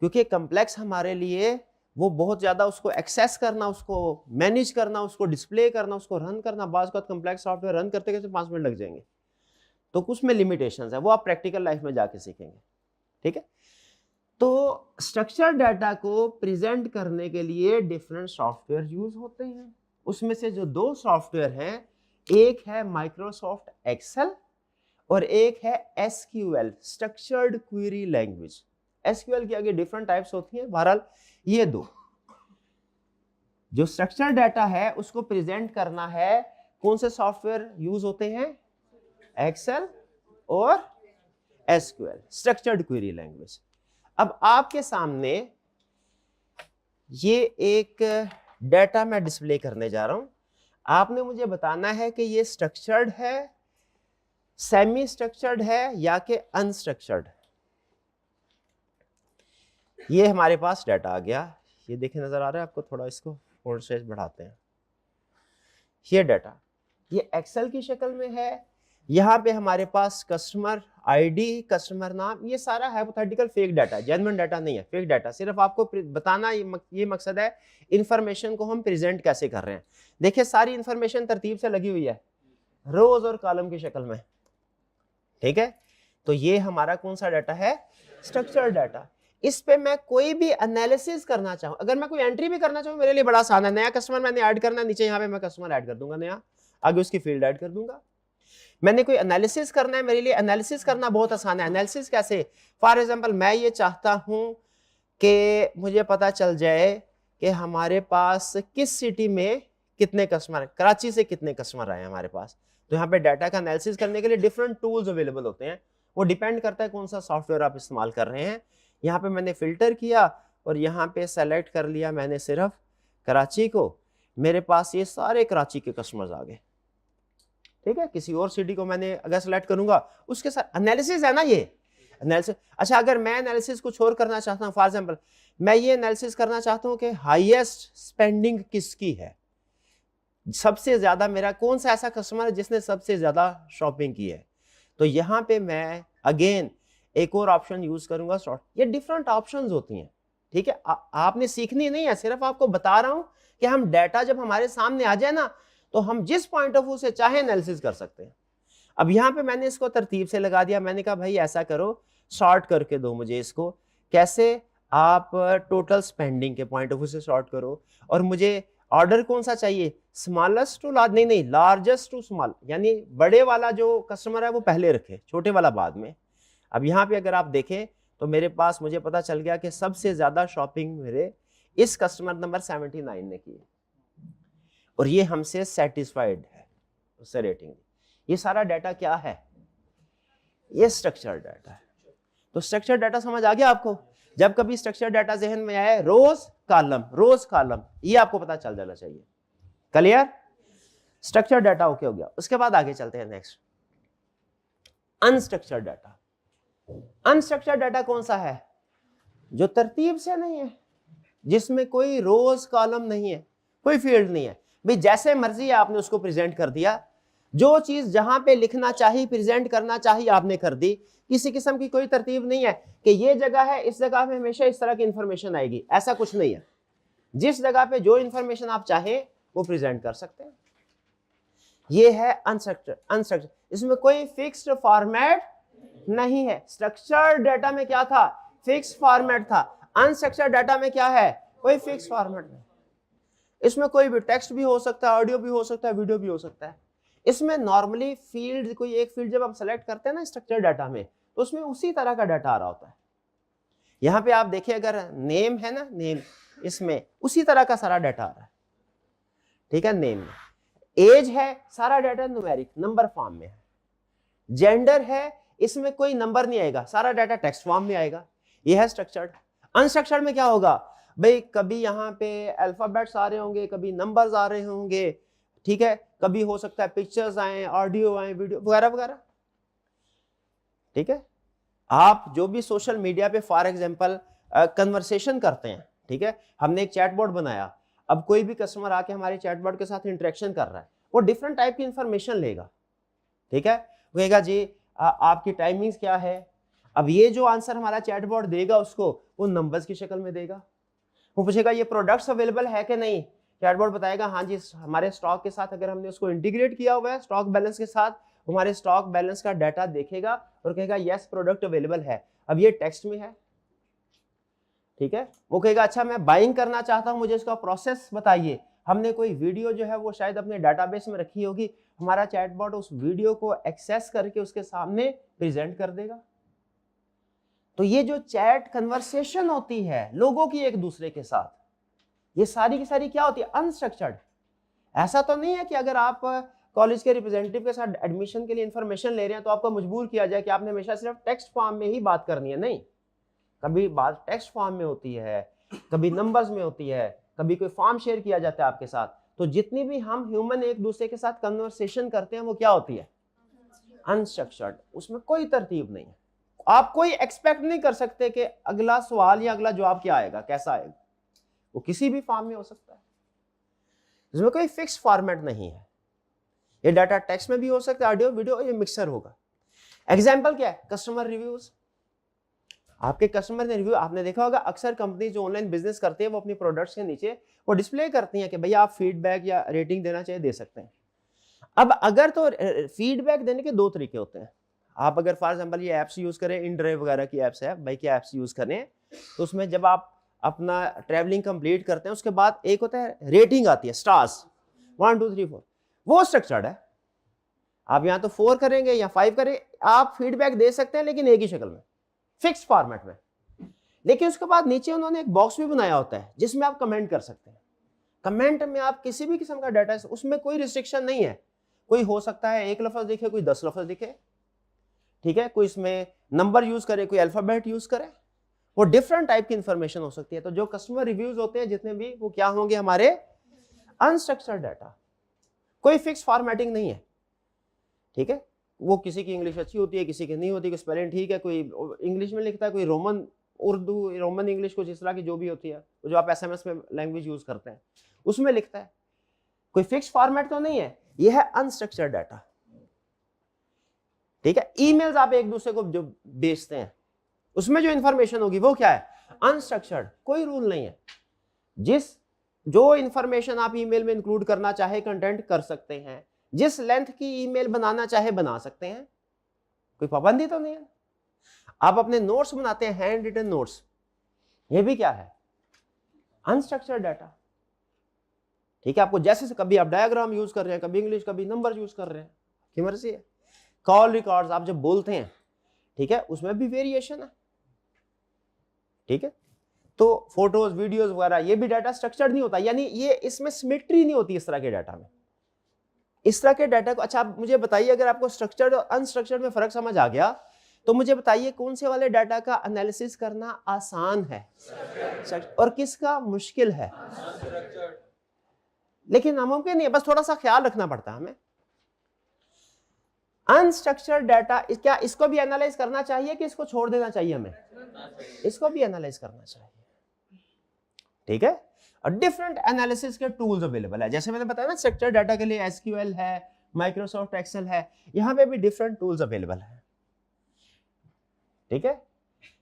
क्योंकि कॉम्प्लेक्स हमारे लिए वो बहुत ज़्यादा उसको एक्सेस करना, उसको मैनेज करना, उसको डिस्प्ले करना, उसको रन करना, बाज़ औक़ात कॉम्प्लेक्स सॉफ्टवेयर रन करते करते 5 मिनट लग जाएंगे, तो कुछ में लिमिटेशंस है, वो आप प्रैक्टिकल लाइफ में जाके सीखेंगे। ठीक है, तो स्ट्रक्चर्ड डाटा को प्रेजेंट करने के लिए डिफरेंट सॉफ्टवेयर यूज होते हैं। उसमें से जो 2 सॉफ्टवेयर हैं, एक है माइक्रोसॉफ्ट एक्सेल और एक है SQL, structured query language. SQL की आगे डिफरेंट टाइप्स होती हैं, बहरहाल ये 2 जो स्ट्रक्चर्ड डाटा है उसको प्रेजेंट करना है, कौन से सॉफ्टवेयर यूज होते हैं, एक्सेल और एसक्यूएल, स्ट्रक्चर्ड क्वेरी लैंग्वेज। अब आपके सामने ये एक डाटा मैं डिस्प्ले करने जा रहा हूं, आपने मुझे बताना है कि ये स्ट्रक्चर्ड है, सेमी स्ट्रक्चर्ड है या कि अनस्ट्रक्चर्ड। ये हमारे पास डाटा आ गया, ये देखें नजर आ रहा है आपको, थोड़ा इसको फोल्ड साइज बढ़ाते हैं। ये डाटा ये एक्सेल की शक्ल में है, यहाँ पे हमारे पास कस्टमर आईडी, कस्टमर नाम, ये सारा हाइपोथेटिकल फेक डाटा है, जेन्युइन डाटा नहीं है, फेक डाटा। सिर्फ आपको बताना ये मकसद है इंफॉर्मेशन को हम प्रेजेंट कैसे कर रहे हैं। देखिए सारी इंफॉर्मेशन तरतीब से लगी हुई है, रोज और कॉलम की शक्ल में। ठीक है, तो ये हमारा कौन सा डाटा है, स्ट्रक्चर्ड डाटा। इस पे मैं कोई भी एनालिसिस करना चाहूँ, अगर मैं कोई एंट्री भी करना चाहूँ, मेरे लिए बड़ा आसान है। नया कस्टमर मैंने ऐड करना है, नीचे यहाँ पे मैं कस्टमर ऐड कर दूंगा नया, आगे उसकी फील्ड ऐड कर दूंगा। मैंने कोई एनालिसिस करना है, मेरे लिए एनालिसिस करना बहुत आसान है। एनालिसिस कैसे, फॉर एग्जांपल मैं ये चाहता हूं कि मुझे पता चल जाए कि हमारे पास किस सिटी में कितने कस्टमर हैं, कराची से कितने कस्टमर आए हमारे पास। तो यहाँ पे डाटा का एनालिसिस करने के लिए डिफरेंट टूल्स अवेलेबल होते हैं, वो डिपेंड करता है कौन सा सॉफ्टवेयर आप इस्तेमाल कर रहे हैं। यहाँ पे मैंने फिल्टर किया और यहाँ पे सेलेक्ट कर लिया मैंने सिर्फ कराची को, मेरे पास ये सारे कराची के कस्टमर्स आ गए। ठीक है, किसी और सिटी को मैंने अगर सेलेक्ट करूंगा, उसके साथ एनालिसिस है ना, ये एनालिसिस। अच्छा अगर मैं एनालिसिस कुछ और करना चाहता हूँ, फॉर एग्जांपल मैं ये एनालिसिस करना चाहता हूँ कि हाईएस्ट स्पेंडिंग किसकी है, सबसे ज्यादा मेरा कौन सा ऐसा कस्टमर है जिसने सबसे ज्यादा शॉपिंग की है, तो यहाँ पे मैं अगेन एक और ऑप्शन यूज करूंगा शॉर्ट। ये डिफरेंट ऑप्शंस होती हैं। ठीक है, आपने सीखनी नहीं है, सिर्फ आपको बता रहा हूं कि हम डाटा जब हमारे सामने आ जाए ना, तो हम जिस पॉइंट ऑफ व्यू से चाहे एनालिसिस कर सकते हैं। अब यहाँ पे मैंने इसको तरतीब से लगा दिया, मैंने कहा भाई ऐसा करो, शॉर्ट करके दो मुझे इसको। कैसे, आप टोटल स्पेंडिंग के पॉइंट ऑफ व्यू से शॉर्ट करो, और मुझे ऑर्डर कौन सा चाहिए, स्मॉलेस्ट टू लार्ज, नहीं लार्जेस्ट टू स्मॉल, यानी बड़े वाला जो कस्टमर है वो पहले रखे, छोटे वाला बाद में। अब यहाँ पे अगर आप देखें तो मेरे पास मुझे पता चल गया कि सबसे ज्यादा शॉपिंग मेरे इस कस्टमर नंबर 79 ने की है, और ये हमसे सेटिस्फाइड है, उससे रेटिंग। ये सारा डाटा क्या है, ये स्ट्रक्चर डाटा है। तो स्ट्रक्चर डाटा समझ आ गया आपको? जब कभी स्ट्रक्चर डाटा जहन में आए, रोज कॉलम, ये आपको पता चल जाना चाहिए। क्लियर? स्ट्रक्चर डाटा ओके हो गया। उसके बाद आगे चलते हैं next. Unstructured data. Unstructured data कौन सा है? जो तरतीब से नहीं है, जिसमें कोई रोज कॉलम नहीं है, कोई फील्ड नहीं है, भाई जैसे मर्जी आपने उसको प्रेजेंट कर दिया, जो चीज जहां पे लिखना चाहिए, प्रेजेंट करना चाहिए, आपने कर दी। किसी किस्म की कोई तरतीब नहीं है कि ये जगह है, इस जगह पे हमेशा इस तरह की इंफॉर्मेशन आएगी, ऐसा कुछ नहीं है। जिस जगह पे जो इंफॉर्मेशन आप चाहें वो प्रेजेंट कर सकते हैं। ये है अनस्ट्रक्चर्ड। इसमें कोई फिक्स्ड फॉर्मेट नहीं है। स्ट्रक्चर्ड डाटा में क्या था? फिक्स फॉर्मेट था। अनस्ट्रक्चर्ड डाटा में क्या है? कोई फिक्स फॉर्मेट नहीं। इसमें कोई भी टेक्स्ट भी हो सकता है, ऑडियो भी हो सकता है, वीडियो भी हो सकता है। इसमें नॉर्मली फील्ड, कोई एक फील्ड जब आप सेलेक्ट करते हैं ना स्ट्रक्चर्ड डाटा में, तो उसमें उसी तरह का डाटा आ रहा होता है। यहां पे आप देखिए, अगर नेम है ना, नेम, इसमें उसी तरह का सारा डाटा आ रहा है। ठीक है, नेम में। एज है, सारा डाटा न्यूमेरिक नंबर फॉर्म में है। जेंडर है, इसमें कोई नंबर नहीं आएगा, सारा डाटा टेक्स्ट फॉर्म में आएगा। यह है स्ट्रक्चर्ड। अनस्ट्रक्चर्ड में क्या होगा भाई? कभी यहाँ पे अल्फाबेट्स आ रहे होंगे, कभी नंबर्स आ रहे होंगे, ठीक है, कभी हो सकता है पिक्चर्स आए, ऑडियो आए, वीडियो वगैरह वगैरह। ठीक है, आप जो भी सोशल मीडिया पे फॉर एग्जांपल कन्वर्सेशन करते हैं, ठीक है, हमने एक चैटबॉट बनाया, अब कोई भी कस्टमर आके हमारे चैटबॉट के साथ इंटरेक्शन कर रहा है, वो डिफरेंट टाइप की इंफॉर्मेशन लेगा। ठीक है, कहेगा जी आपकी टाइमिंग्स क्या है। अब ये जो आंसर हमारा चैटबॉट देगा उसको, वो नंबर्स की शक्ल में देगा। वो पूछेगा ये प्रोडक्ट्स अवेलेबल है कि नहीं, चैटबॉट बताएगा हाँ जी, हमारे स्टॉक के साथ अगर हमने उसको इंटीग्रेट किया हुआ है स्टॉक बैलेंस के साथ, हमारे स्टॉक बैलेंस का डाटा देखेगा और कहेगा यस प्रोडक्ट अवेलेबल है। अब ये टेक्स्ट में है, ठीक है, वो कहेगा अच्छा मैं बाइंग करना चाहता हूं, मुझे इसका प्रोसेस बताइए। हमने कोई वीडियो जो है वो शायद अपने डाटाबेस में रखी होगी, हमारा चैटबॉट उस वीडियो को एक्सेस करके उसके सामने प्रेजेंट कर देगा। तो ये जो चैट कन्वर्सेशन होती है लोगों की एक दूसरे के साथ, ये सारी की सारी क्या होती है? अनस्ट्रक्चर्ड। ऐसा तो नहीं है कि अगर आप कॉलेज के रिप्रेजेंटेटिव के साथ एडमिशन के लिए इंफॉर्मेशन ले रहे हैं तो आपको मजबूर किया जाए कि आपने हमेशा सिर्फ टेक्स्ट फॉर्म में ही बात करनी है। नहीं, कभी बात टेक्स्ट फॉर्म में होती है, कभी नंबर्स में होती है, कभी कोई फॉर्म शेयर किया जाता है आपके साथ। तो जितनी भी हम ह्यूमन एक दूसरे के साथ कन्वर्सेशन करते हैं वो क्या होती है? अनस्ट्रक्चर्ड। उसमें कोई तरतीब नहीं है। आप कोई एक्सपेक्ट नहीं कर सकते कि अगला सवाल या अगला जवाब क्या आएगा, कैसा आएगा। वो किसी भी फॉर्म में हो सकता है, इसमें कोई फिक्स फॉर्मेट नहीं है। ये डाटा टेक्स्ट में भी हो सकता है, ऑडियो वीडियो, ये मिक्सर होगा। एग्जांपल क्या है? Customer reviews. आपके कस्टमर ने रिव्यू, आपने देखा होगा अक्सर कंपनी जो ऑनलाइन बिजनेस करती है वो अपनी प्रोडक्ट्स के नीचे वो डिस्प्ले करती हैं कि भैया आप फीडबैक या रेटिंग देना चाहिए, दे सकते हैं। अब अगर तो फीडबैक देने के दो तरीके होते हैं। आप अगर फॉर एग्जांपल ये ऐप्स यूज करें, InDrive वगैरह की ऐप्स है, भाई क्या ऐप्स यूज करें, तो उसमें जब आप अपना ट्रैवलिंग कंप्लीट करते हैं उसके बाद एक होता है रेटिंग आती है, स्टार्स 1 2 3 4, वो स्ट्रक्चर्ड है। आप यहाँ तो 4 करेंगे या 5 करें, आप फीडबैक दे सकते हैं लेकिन एक ही शक्ल में, फिक्स फॉर्मेट में। लेकिन उसके बाद नीचे उन्होंने एक बॉक्स भी बनाया होता है जिसमें आप कमेंट कर सकते हैं। कमेंट में आप किसी भी किस्म का डाटा, उसमें कोई रिस्ट्रिक्शन नहीं है। कोई हो सकता है 1 लफ्ज दिखे, कोई 10 लफ्ज दिखे, ठीक है, कोई इसमें नंबर यूज करे, कोई अल्फाबेट यूज करे, वो डिफरेंट टाइप की इंफॉर्मेशन हो सकती है। तो जो कस्टमर रिव्यूज होते हैं जितने भी, वो क्या होंगे? हमारे अनस्ट्रक्चर्ड डाटा। कोई फिक्स फॉर्मेटिंग नहीं है, ठीक है। वो किसी की इंग्लिश अच्छी होती है, किसी की नहीं होती, कोई स्पेलिंग ठीक है, कोई इंग्लिश में लिखता है, कोई रोमन उर्दू, रोमन इंग्लिश, कुछ इस तरह की जो भी होती है, जो आप SMS में लैंग्वेज यूज करते हैं उसमें लिखता है। कोई फिक्स फॉर्मेट तो नहीं है, ये है अनस्ट्रक्चर्ड डाटा, ठीक है। ईमेल्स आप एक दूसरे को जो भेजते हैं उसमें जो इंफॉर्मेशन होगी वो क्या है? अनस्ट्रक्चर्ड। कोई रूल नहीं है, जो इंफॉर्मेशन आप ईमेल में इंक्लूड करना चाहे कंटेंट कर सकते हैं, जिस लेंथ की ईमेल बनाना चाहे बना सकते हैं, कोई पाबंदी तो नहीं है। आप अपने नोट्स बनाते हैं, हैंड रिटन नोट्स, ये भी क्या है? अनस्ट्रक्चर्ड डाटा, ठीक है। आपको जैसे कभी आप डायग्राम यूज कर रहे हैं, कभी इंग्लिश, कभी नंबर यूज कर रहे हैं, की मर्जी है। कॉल रिकॉर्ड्स आप जब बोलते हैं, ठीक है, उसमें भी वेरिएशन है, ठीक है। तो फोटोज, वीडियोस वगैरह, ये भी डाटा स्ट्रक्चर्ड नहीं होता, यानी ये इसमें सिमेट्री नहीं होती इस तरह के डाटा में। इस तरह के डाटा को, अच्छा आप मुझे बताइए, अगर आपको स्ट्रक्चर्ड और अनस्ट्रक्चर्ड में फर्क समझ आ गया तो मुझे बताइए कौन से वाले डाटा का एनालिसिस करना आसान है और किसका मुश्किल है। लेकिन नामुमकिन नहीं है, बस थोड़ा सा ख्याल रखना पड़ता है हमें। अनस्ट्रक्चर्ड डाटा क्या इसको भी एनालाइज करना चाहिए कि इसको छोड़ देना चाहिए हमें? इसको भी एनालाइज करना चाहिए, ठीक है। और डिफरेंट एनालिसिस के टूल्स अवेलेबल है, जैसे मैंने बताया ना स्ट्रक्चर्ड डाटा के लिए एसक्यूएल है, माइक्रोसॉफ्ट एक्सेल है, यहां पे भी डिफरेंट टूल्स अवेलेबल है, ठीक है।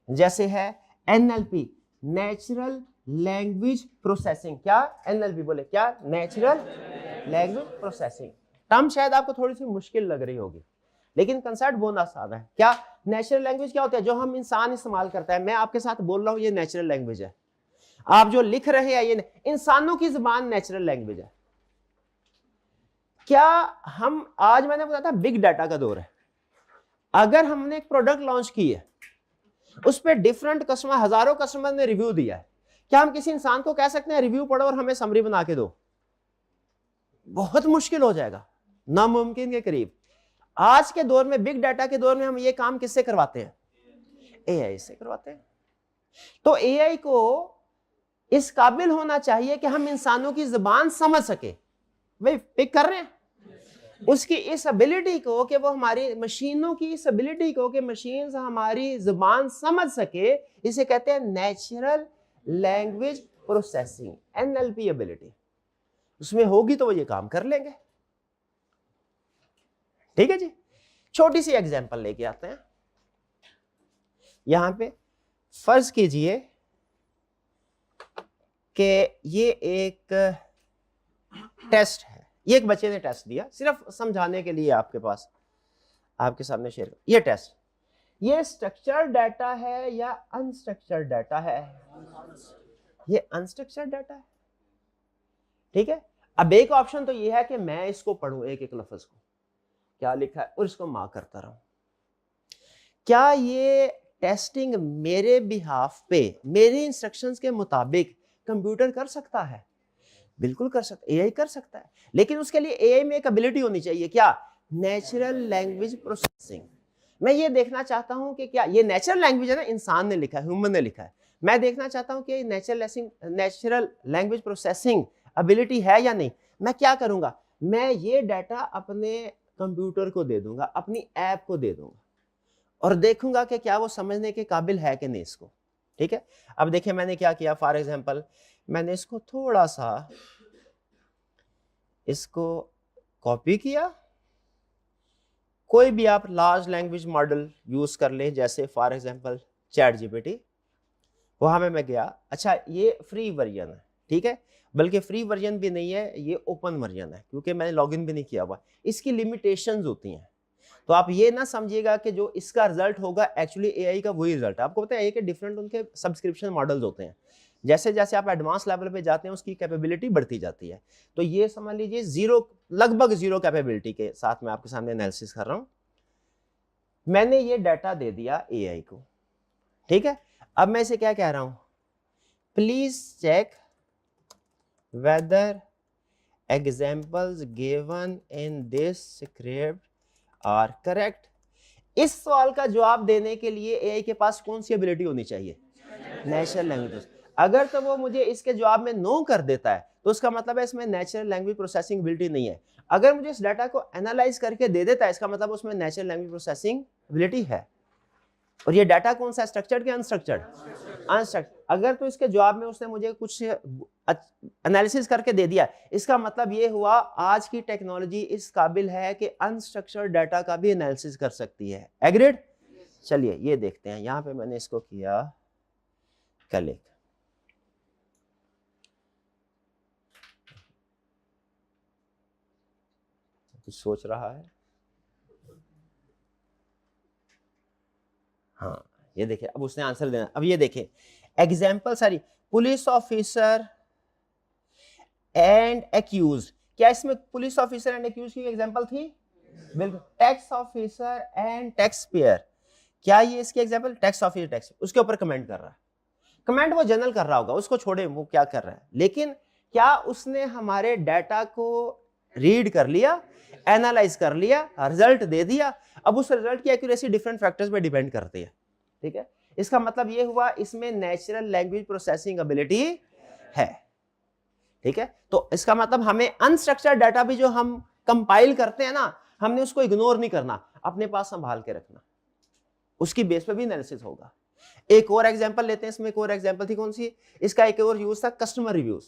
जैसे है एनएलपी, नेचुरल लैंग्वेज प्रोसेसिंग। क्या एनएलपी बोले? क्या नेचुरल लैंग्वेज प्रोसेसिंग। टर्म शायद आपको थोड़ी सी मुश्किल लग रही होगी, लेकिन कंसेप्ट बहुत आसान है। क्या नेचुरल लैंग्वेज क्या होता है? जो हम इंसान इस्तेमाल करता है। मैं आपके साथ बोल रहा हूं, ये नेचुरल लैंग्वेज है। आप जो लिख रहे हैं, ये इंसानों की जुबान नेचुरल लैंग्वेज है। क्या हम आज, मैंने बताया था बिग डाटा का दौर है, अगर हमने एक प्रोडक्ट लॉन्च की है, उस पर डिफरेंट कस्टमर, हजारों कस्टमर ने रिव्यू दिया है, क्या हम किसी इंसान को कह सकते हैं रिव्यू पढ़ो और हमें समरी बना के दो? बहुत मुश्किल हो जाएगा, नामुमकिन के करीब। आज के दौर में, बिग डाटा के दौर में, हम ये काम किससे करवाते हैं? एआई से करवाते हैं। तो एआई को इस काबिल होना चाहिए कि हम इंसानों की जुबान समझ सके। भाई पिक कर रहे हैं? उसकी इस एबिलिटी को कि वो हमारी मशीनों की इस एबिलिटी को कि मशीन हमारी जुबान समझ सके, इसे कहते हैं natural language processing, NLP ability. उसमें होगी तो वो ये काम कर लेंगे, ठीक है जी। छोटी सी एग्जांपल लेके आते हैं। यहां पे फर्ज कीजिए कि ये एक टेस्ट है, ये एक बच्चे ने टेस्ट दिया, सिर्फ समझाने के लिए आपके पास, आपके सामने शेयर। ये टेस्ट, ये स्ट्रक्चर्ड डाटा है या अनस्ट्रक्चर्ड डाटा है? ये अनस्ट्रक्चर्ड डाटा है, ठीक है। अब एक ऑप्शन तो ये है कि मैं इसको पढ़ूं, एक एक लफ्ज को क्या लिखा है, और इसको मार्क करता रहूं। क्या ये टेस्टिंग मेरे बिहाफ पे, मेरे इंस्ट्रक्शंस के मुताबिक कंप्यूटर कर सकता है? बिल्कुल कर सकता है, एआई कर सकता है, लेकिन उसके लिए एआई में एक एबिलिटी होनी चाहिए। क्या? Natural language processing. मैं ये देखना चाहता हूं कि क्या ये नेचुरल लैंग्वेज है ना, इंसान ने लिखा है, ह्यूमन ने लिखा है, मैं देखना चाहता हूं कि नेचुरल लैंग्वेज प्रोसेसिंग एबिलिटी है या नहीं। मैं क्या करूंगा? मैं ये डाटा अपने कंप्यूटर को दे दूंगा, अपनी ऐप को दे दूंगा, और देखूंगा कि क्या वो समझने के काबिल है कि नहीं इसको, ठीक है। अब देखिए मैंने क्या किया, फॉर एग्जांपल मैंने इसको थोड़ा सा इसको कॉपी किया। कोई भी आप लार्ज लैंग्वेज मॉडल यूज कर ले, जैसे फॉर एग्जांपल चैट जीपीटी, वहां में मैं गया। अच्छा ये फ्री वर्जन है, ठीक है, बल्कि फ्री वर्जन भी नहीं है, ये ओपन वर्जन है, क्योंकि मैंने लॉगिन भी नहीं किया हुआ। इसकी लिमिटेशंस होती हैं, तो आप ये ना समझिएगा कि जो इसका रिजल्ट होगा एक्चुअली एआई का वही रिजल्ट है। आपको पता है एआई के डिफरेंट उनके सब्सक्रिप्शन मॉडल्स होते हैं, जैसे जैसे आप एडवांस लेवल पे जाते हैं उसकी कैपेबिलिटी बढ़ती जाती है। तो ये समझ लीजिए लगभग जीरो कैपेबिलिटी के साथ मैं आपके सामने एनालिसिस कर रहा हूं। मैंने ये डाटा दे दिया एआई को, ठीक है। अब मैं इसे क्या कह रहा हूं? Please check whether examples given in this script are correct. इस सवाल का जवाब देने के लिए एआई के पास कौन सी एबिलिटी होनी चाहिए? Natural language. अगर तो वो मुझे इसके जवाब में नो कर देता है, तो उसका मतलब है इसमें नेचुरल लैंग्वेज प्रोसेसिंग एबिलिटी नहीं है। अगर मुझे इस डाटा को एनालाइज करके दे देता है, इसका मतलब उसमें नेचुरल लैंग्वेज प्रोसेसिंग एबिलिटी है। और ये डाटा कौन सा, स्ट्रक्चर्ड या अनस्ट्रक्चर्ड? अनस्ट्रक्चर्ड। अगर तो इसके जवाब में उसने मुझे कुछ एनालिसिस करके दे दिया, इसका मतलब ये हुआ आज की टेक्नोलॉजी इस काबिल है कि अनस्ट्रक्चर्ड डाटा का भी एनालिसिस कर सकती है। एग्रीड? चलिए ये देखते हैं। यहां पे मैंने इसको किया कलेक्ट, कुछ सोच रहा है। हाँ ये देखिए, अब उसने आंसर देना। अब ये देखिए एग्जाम्पल सारी, पुलिस ऑफिसर एंड एक्यूज। क्या इसमें पुलिस ऑफिसर एंड एक्यूज की एग्जाम्पल थी? बिल्कुल। Tax officer and tax payer, क्या ये इसकी एग्जाम्पल? टैक्स ऑफिसर टैक्स, उसके ऊपर कमेंट कर रहा है। कमेंट वो जनरल कर रहा होगा, उसको छोड़े वो क्या कर रहा है, लेकिन क्या उसने हमारे डाटा को रीड कर लिया, एनालाइज कर लिया, रिजल्ट दे दिया? अब उस रिजल्ट की एक्यूरेसी डिफरेंट फैक्टर्स पे डिपेंड करती है, ठीक है। इसका मतलब ये हुआ इसमें नेचुरल लैंग्वेज प्रोसेसिंग एबिलिटी है, ठीक है। तो इसका मतलब हमें अनस्ट्रक्चर्ड डाटा भी जो हम कंपाइल करते हैं ना, हमने उसको इग्नोर नहीं करना। अपने पास संभाल के रखना, उसकी बेस पे भी एनालिसिस होगा। एक और एग्जांपल लेते हैं, इसमें एक और एग्जांपल थी कौन सी, इसका एक और यूज था कस्टमर रिव्यूज।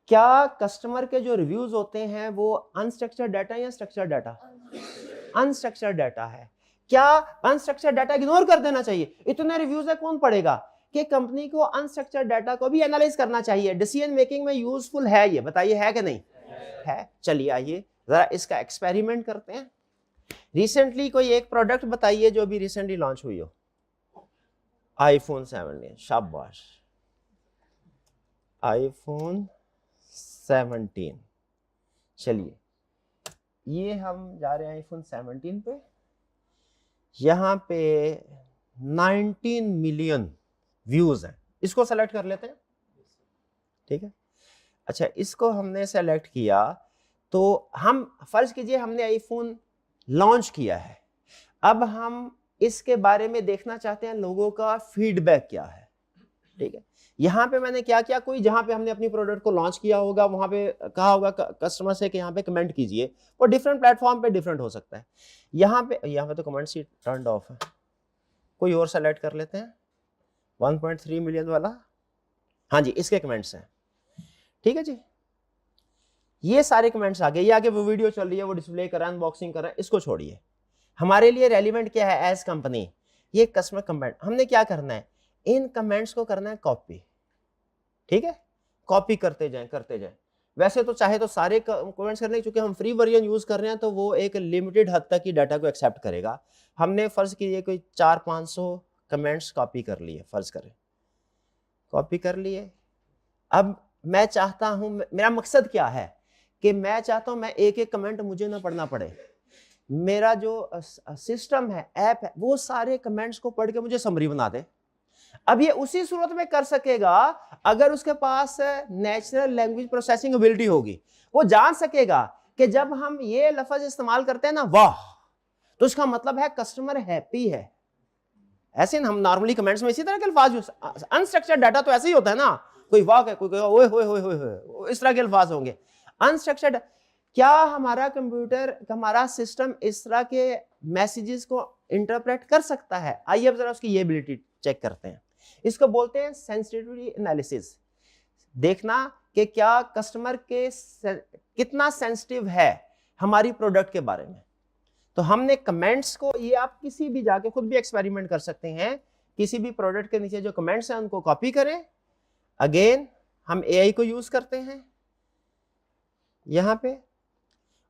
क्या कस्टमर के जो रिव्यूज होते हैं वो अनस्ट्रक्चर्ड डाटा या स्ट्रक्चर्ड डाटा? अनस्ट्रक्चर्ड डाटा है। क्या अनस्ट्रक्चर्ड डाटा इग्नोर कर देना चाहिए? इतने रिव्यूज है कौन पढ़ेगा? कि कंपनी को अनस्ट्रक्चर्ड डाटा को भी एनालाइज करना चाहिए। डिसीजन मेकिंग में यूजफुल है ये, बताइए है कि नहीं है? चलिए आइए जरा इसका एक्सपेरिमेंट करते हैं। रिसेंटली कोई एक प्रोडक्ट बताइए जो अभी रिसेंटली लॉन्च हुई हो। आईफोन 17, शाबाश, आईफोन 17। चलिए ये हम जा रहे हैं आईफोन 17 पे, यहाँ पे 19 मिलियन व्यूज हैं, इसको सेलेक्ट कर लेते हैं, ठीक है। अच्छा इसको हमने सेलेक्ट किया तो हम फर्ज कीजिए हमने आईफोन लॉन्च किया है, अब हम इसके बारे में देखना चाहते हैं लोगों का फीडबैक क्या है, ठीक है। यहाँ पे मैंने क्या किया, कोई जहाँ पे हमने अपनी प्रोडक्ट को लॉन्च किया होगा वहां पे कहा होगा कस्टमर से कि यहाँ पे कमेंट कीजिए, वो डिफरेंट प्लेटफॉर्म पे डिफरेंट हो सकता है। यहाँ पे तो कमेंट सी टर्न्ड ऑफ है, कोई और सेलेक्ट कर लेते हैं 1.3 मिलियन वाला, हाँ जी इसके कमेंट्स हैं, ठीक है जी। ये सारे कमेंट्स आ गए, ये आगे वो वीडियो चल रही है, वो डिस्प्ले कर रहा है, अनबॉक्सिंग कर रहा है, इसको छोड़िए। हमारे लिए रेलिवेंट क्या है एज कंपनी, ये कस्टमर कमेंट। हमने क्या करना है, इन कमेंट्स को करना है कॉपी, ठीक है, कॉपी करते जाएं। वैसे तो चाहे तो सारे कमेंट्स करने, क्योंकि हम फ्री वर्जन यूज कर रहे हैं तो वो एक लिमिटेड हद तक ही डाटा को एक्सेप्ट करेगा। हमने फर्ज कीजिए कोई 400-500 कमेंट्स कॉपी कर लिए, फर्ज करें कॉपी कर लिए। अब मैं चाहता हूं, मेरा मकसद क्या है कि मैं चाहता हूं मैं एक एक कमेंट मुझे ना पढ़ना पड़े, मेरा जो सिस्टम है, ऐप है, वो सारे कमेंट्स को पढ़ के मुझे समरी बना दे। अब ये उसी सूरत में कर सकेगा अगर उसके पास नेचुरल लैंग्वेज प्रोसेसिंग एबिलिटी होगी। वो जान सकेगा कि जब हम ये लफ्ज इस्तेमाल करते हैं ना वाह, तो उसका मतलब है कस्टमर हैप्पी है। ऐसे हम नॉर्मली कमेंट्स में इसी तरह के अल्फाज यूज, अनस्ट्रक्चर्ड डाटा तो ऐसे ही होता है ना, कोई वाह है, कोई ओए होए होए होए, इस तरह के अल्फाज होंगे अनस्ट्रक्चर्ड। क्या हमारा कंप्यूटर, हमारा सिस्टम इस तरह के मैसेजेस को इंटरप्रेट कर सकता है? आइए अब जरा उसकी ये एबिलिटी चेक करते हैं। इसको बोलते हैं सेंसिटिविटी एनालिसिस, देखना कि क्या कस्टमर के कितना सेंसिटिव है हमारी प्रोडक्ट के बारे में। तो हमने कमेंट्स को, ये आप किसी भी जाके खुद भी एक्सपेरिमेंट कर सकते हैं, किसी भी प्रोडक्ट के नीचे जो कमेंट्स हैं उनको कॉपी करें। अगेन हम एआई को यूज करते हैं यहां पे,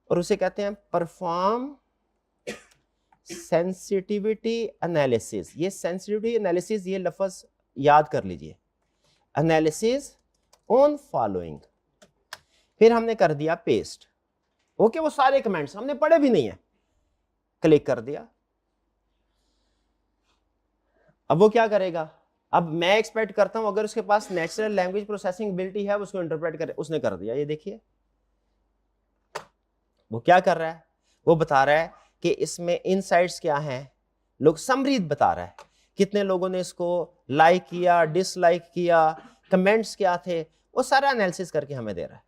और उसे कहते हैं परफॉर्म सेंसिटिविटी एनालिसिस। ये सेंसिटिविटी एनालिसिस, ये लफ्ज याद कर लीजिए, एनालिसिस ऑन फॉलोइंग। फिर हमने कर दिया पेस्ट, ओके, वो सारे कमेंट्स हमने पढ़े भी नहीं है, क्लिक कर दिया। अब वो क्या करेगा, अब मैं एक्सपेक्ट करता हूं अगर उसके पास नेचुरल लैंग्वेज प्रोसेसिंग एबिलिटी है उसको इंटरप्रेट करे, उसने कर दिया। ये देखिए वो क्या कर रहा है, वो बता रहा है कि इसमें इनसाइट्स क्या हैं, लोग समरी बता रहा है, कितने लोगों ने इसको लाइक किया, डिसलाइक किया, कमेंट्स क्या थे, वो सारा एनालिसिस करके हमें दे रहा है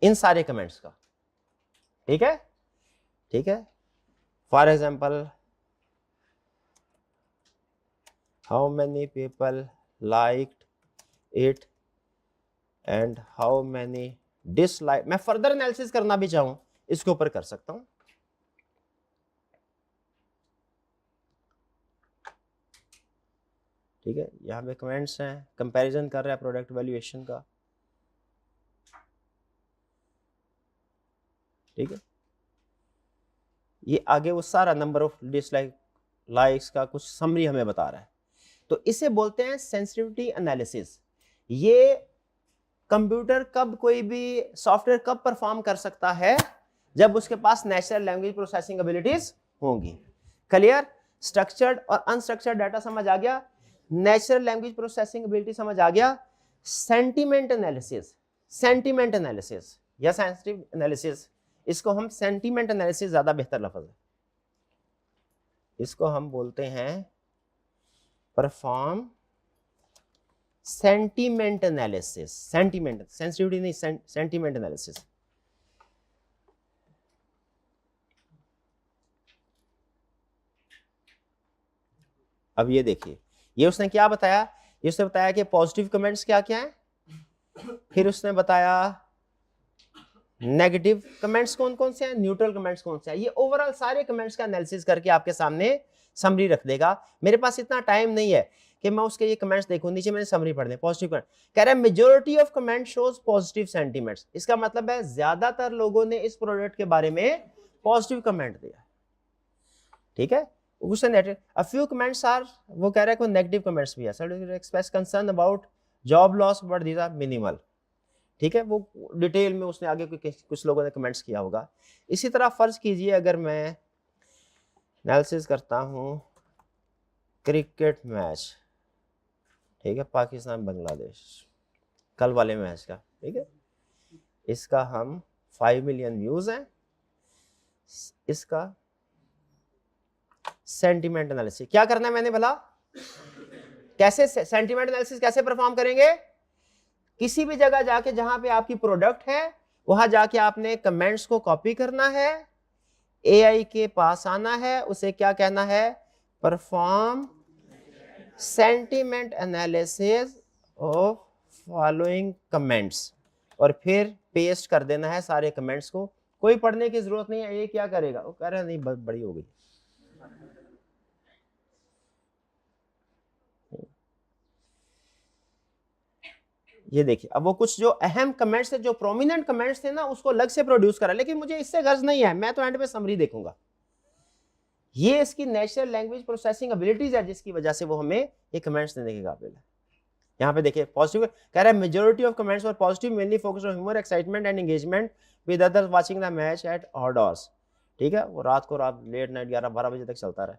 इन सारे कमेंट्स का, ठीक है, ठीक है। For example how many people liked it and how many dislike. मैं फर्दर एनालिसिस करना भी चाहूं इसके ऊपर कर सकता हूं, ठीक है। यहां पे कमेंट्स हैं, कंपैरिजन कर रहा है प्रोडक्ट वैल्यूएशन का, ठीक है। ये आगे वो सारा नंबर ऑफ डिसलाइक, लाइक्स का कुछ समरी हमें बता रहा है। तो इसे बोलते हैं सेंसिटिविटी एनालिसिस। ये कंप्यूटर कब, कोई भी सॉफ्टवेयर कब परफॉर्म कर सकता है, जब उसके पास नेचुरल लैंग्वेज प्रोसेसिंग एबिलिटीज होंगी। क्लियर, स्ट्रक्चर्ड और अनस्ट्रक्चर्ड डाटा समझ आ गया, नेचुरल लैंग्वेज प्रोसेसिंग एबिलिटी समझ आ गया। सेंटीमेंट एनालिसिस, सेंटीमेंट एनालिसिस या सेंसिटिव एनालिसिस, इसको हम सेंटीमेंट एनालिसिस, ज्यादा बेहतर लफ्ज है, इसको हम बोलते हैं perform sentiment analysis. Sentiment, sensitivity नहीं, सेंटीमेंट एनालिसिस। अब ये देखिए, ये उसने क्या बताया, ये उसने बताया कि पॉजिटिव कमेंट्स क्या क्या है, फिर उसने बताया नेगेटिव कमेंट्स कौन कौन से हैं, न्यूट्रल कमेंट्स कौन से हैं। ये ओवरऑल सारे कमेंट्स का एनालिसिस करके आपके सामने समरी रख देगा। मेरे पास इतना टाइम नहीं है कि मैं उसके ये कमेंट्स देखूं, नीचे मैंने समरी पढ़ दी। पॉजिटिव कमेंट कह रहा है majority of comment shows positive sentiments, इसका मतलब है ज्यादातर लोगों ने इस प्रोडक्ट के बारे में पॉजिटिव कमेंट दिया, ठीक है। उससे negative a few comments are, वो कह रहा है कोई नेगेटिव कमेंट्स भी है, sir express concern about job loss but these are minimal, ठीक है। वो डिटेल में उसने आगे कुछ लोगों ने कमेंट्स किया होगा। इसी तरह फर्ज कीजिए अगर मैं एनालिसिस करता हूं क्रिकेट मैच, ठीक है, पाकिस्तान बांग्लादेश, कल वाले मैच का, ठीक है, इसका हम 5 मिलियन व्यूज हैं, इसका सेंटीमेंट एनालिसिस क्या करना है मैंने भला, कैसे सेंटीमेंट एनालिसिस कैसे परफॉर्म करेंगे, किसी भी जगह जाके जहां पे आपकी प्रोडक्ट है वहां जाके आपने कमेंट्स को कॉपी करना है, एआई के पास आना है, उसे क्या कहना है, perform sentiment analysis of following comments, और फिर पेस्ट कर देना है सारे कमेंट्स को। कोई पढ़ने की जरूरत नहीं है। ये क्या करेगा, वो कह रहा है नहीं बड़ी हो गई, ये देखिए। अब वो कुछ जो अहम कमेंट्स थे, जो प्रोमिनेंट कमेंट्स थे ना, उसको अलग से प्रोड्यूस करा, लेकिन मुझे इससे गर्ज नहीं है, मैं तो एंड पे समरी देखूंगा। ये इसकी नेचुरल लैंग्वेज प्रोसेसिंग एबिलिटीज है जिसकी वजह से वो हमें ये कमेंट्स देने के काबिल है। यहाँ पे देखिए पॉजिटिव कह रहा है majority of comments were positive, mainly focused on humour, excitement and engagement with others watching the match at odd hours, ठीक है। वो रात लेट नाइट 11-12 बजे तक चलता रहा।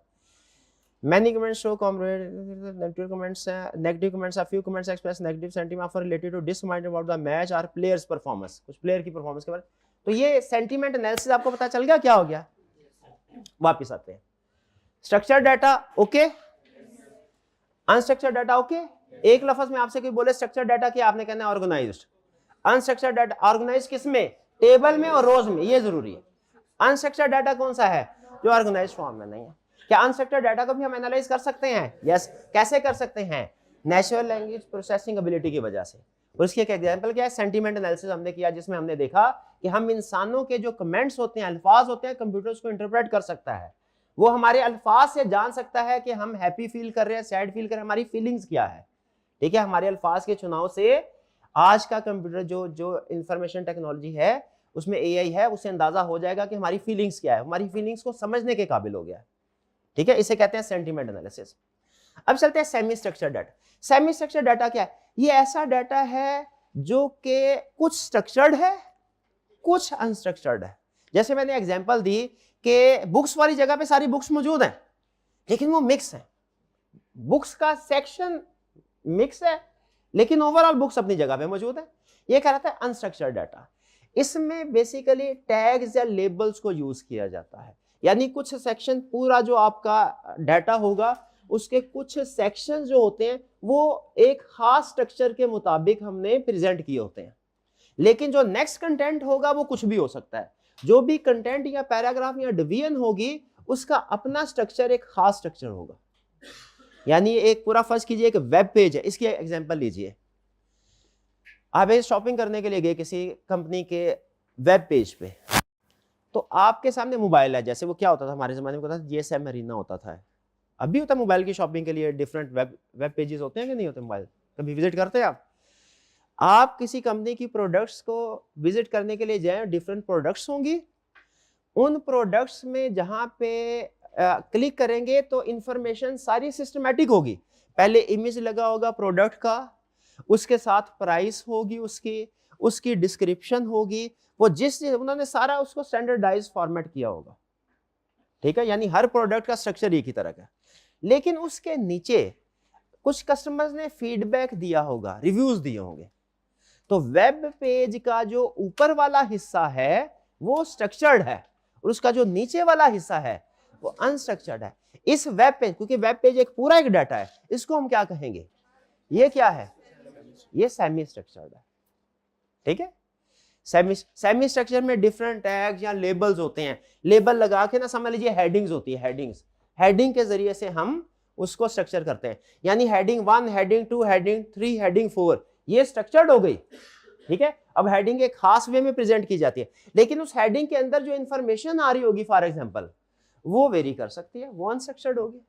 Many comments show negative comments, negative comments. A few comments express negative sentiment for related to disappointment about the match or players' performance. कुछ player की परफॉर्मेंस के बारे में। तो ये सेंटीमेंट एनालिसिस आपको पता चल गया क्या हो गया। वापिस आते हैं, structure data okay, unstructured data okay. एक लफ्ज में आपसे कोई बोले स्ट्रक्चर डाटा क्या, आपने कहना है ऑर्गेनाइज्ड। अनस्ट्रक्चर्ड डाटा ऑर्गेनाइज किस में, टेबल में और रोज में, ये जरूरी है। अनस्ट्रक्चर्ड डाटा कौन सा है, जो ऑर्गेनाइज्ड फॉर्म में नहीं है। क्या अनस्ट्रक्चर्ड डाटा को भी हम एनालाइज कर सकते हैं, यस। कैसे कर सकते हैं, नेचुरल लैंग्वेज प्रोसेसिंग एबिलिटी की वजह से। और इसकी एक एग्जांपल क्या है, सेंटीमेंट एनालिसिस हमने किया, जिसमें हमने देखा कि हम इंसानों के जो कमेंट्स होते हैं, अल्फाज होते हैं, कंप्यूटर उसको इंटरप्रेट कर सकता है। वो हमारे अल्फाज से जान सकता है कि हम हैप्पी फील कर रहे हैं, सैड फील कर रहे हैं, हमारी फीलिंग्स क्या है, ठीक है। हमारे अल्फाज के चुनाव से आज का कंप्यूटर जो इंफॉर्मेशन टेक्नोलॉजी है उसमें एआई है, उससे अंदाजा हो जाएगा कि हमारी फीलिंग्स क्या है, हमारी फीलिंग्स को समझने के काबिल हो गया है, ठीक है। इसे कहते हैं सेंटीमेंट एनालिसिस। अब चलते हैं semi structure data. Semi structure data क्या है, ये ऐसा डाटा है जो कि कुछ स्ट्रक्चर्ड है कुछ अनस्ट्रक्चर्ड है। जैसे मैंने एग्जांपल दी कि बुक्स वाली जगह पे सारी बुक्स मौजूद हैं, लेकिन वो मिक्स है, बुक्स का सेक्शन मिक्स है, लेकिन ओवरऑल बुक्स अपनी जगह पे मौजूद है। ये कह रहा था अनस्ट्रक्चर्ड डाटा। इसमें बेसिकली टैग्स या लेबल्स को यूज किया जाता है, यानी कुछ सेक्शन, पूरा जो आपका डाटा होगा उसके कुछ सेक्शन जो होते हैं वो एक खास स्ट्रक्चर के मुताबिक हमने प्रेजेंट किए होते हैं, लेकिन जो नेक्स्ट कंटेंट होगा वो कुछ भी हो सकता है। जो भी कंटेंट या पैराग्राफ या डिवीजन होगी उसका अपना स्ट्रक्चर, एक खास स्ट्रक्चर होगा। यानी एक पूरा फर्ज कीजिए एक वेब पेज है, इसकी एग्जांपल लीजिए। आप शॉपिंग करने के लिए गए किसी कंपनी के वेब पेज पे, तो आपके सामने मोबाइल है। जैसे वो क्या होता था हमारे ज़माने में, होता था जीएसएम अरीना होता था, अभी होता है मोबाइल की शॉपिंग के लिए डिफरेंट वेब पेजेस होते हैं कि नहीं होते, मोबाइल कभी विजिट करते हैं आप किसी कंपनी की प्रोडक्ट्स को विजिट करने के लिए जाएं, डिफरेंट प्रोडक्ट्स होंगी, उन प्रोडक्ट्स में जहां पे क्लिक करेंगे तो इंफॉर्मेशन सारी सिस्टमैटिक होगी। पहले इमेज लगा होगा प्रोडक्ट का, उसके साथ प्राइस होगी, उसकी डिस्क्रिप्शन होगी, वो उन्होंने सारा उसको स्टैंडर्डाइज फॉर्मेट किया होगा, ठीक है। यानी हर प्रोडक्ट का स्ट्रक्चर एक ही तरह का। लेकिन उसके नीचे कुछ कस्टमर्स ने फीडबैक दिया होगा, रिव्यूज दिए होंगे, तो वेब पेज का जो ऊपर वाला हिस्सा है वो स्ट्रक्चर्ड है और उसका जो नीचे वाला हिस्सा है वो अनस्ट्रक्चर्ड है। इस वेब पेज, क्योंकि वेब पेज एक पूरा एक डाटा है, इसको हम क्या कहेंगे, ये क्या है, ये सेमी स्ट्रक्चर्ड है, ठीक है। सेमी स्ट्रक्चर में डिफरेंट टैग्स या लेबल्स होते हैं। लेबल लगा के ना, समझ लीजिए हेडिंग्स होती है, हेडिंग के जरिए से हम उसको स्ट्रक्चर करते हैं। यानी हेडिंग 1, हेडिंग 2, हेडिंग 3, हेडिंग 4 ये स्ट्रक्चर्ड हो गई, ठीक है। अब हेडिंग एक खास वे में प्रेजेंट की जाती है, लेकिन उस हेडिंग के अंदर जो इंफॉर्मेशन आ रही होगी फॉर एग्जांपल वो वेरी कर सकती है, वो अनस्ट्रक्चर्ड होगी,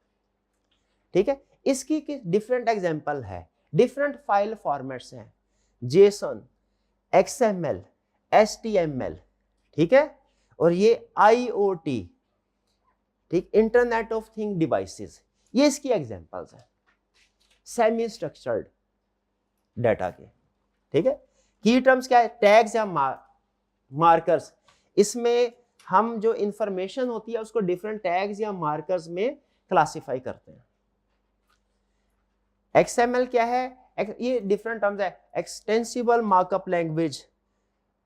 ठीक है। इसकी डिफरेंट एग्जांपल है, डिफरेंट फाइल फॉर्मेट्स हैं, जेसन, XML, HTML, ठीक है, और ये IoT, ठीक, इंटरनेट ऑफ थिंग डिवाइसेस, ये इसकी एग्जांपल्स हैं सेमी स्ट्रक्चर्ड डाटा के, ठीक है। की टर्म्स क्या है, टैग्स या मार्कर्स, इसमें हम जो इंफॉर्मेशन होती है उसको डिफरेंट टैग्स या मार्कर्स में क्लासिफाई करते हैं। XML क्या है, ये डिफरेंट टर्म्स है, extensible markup language,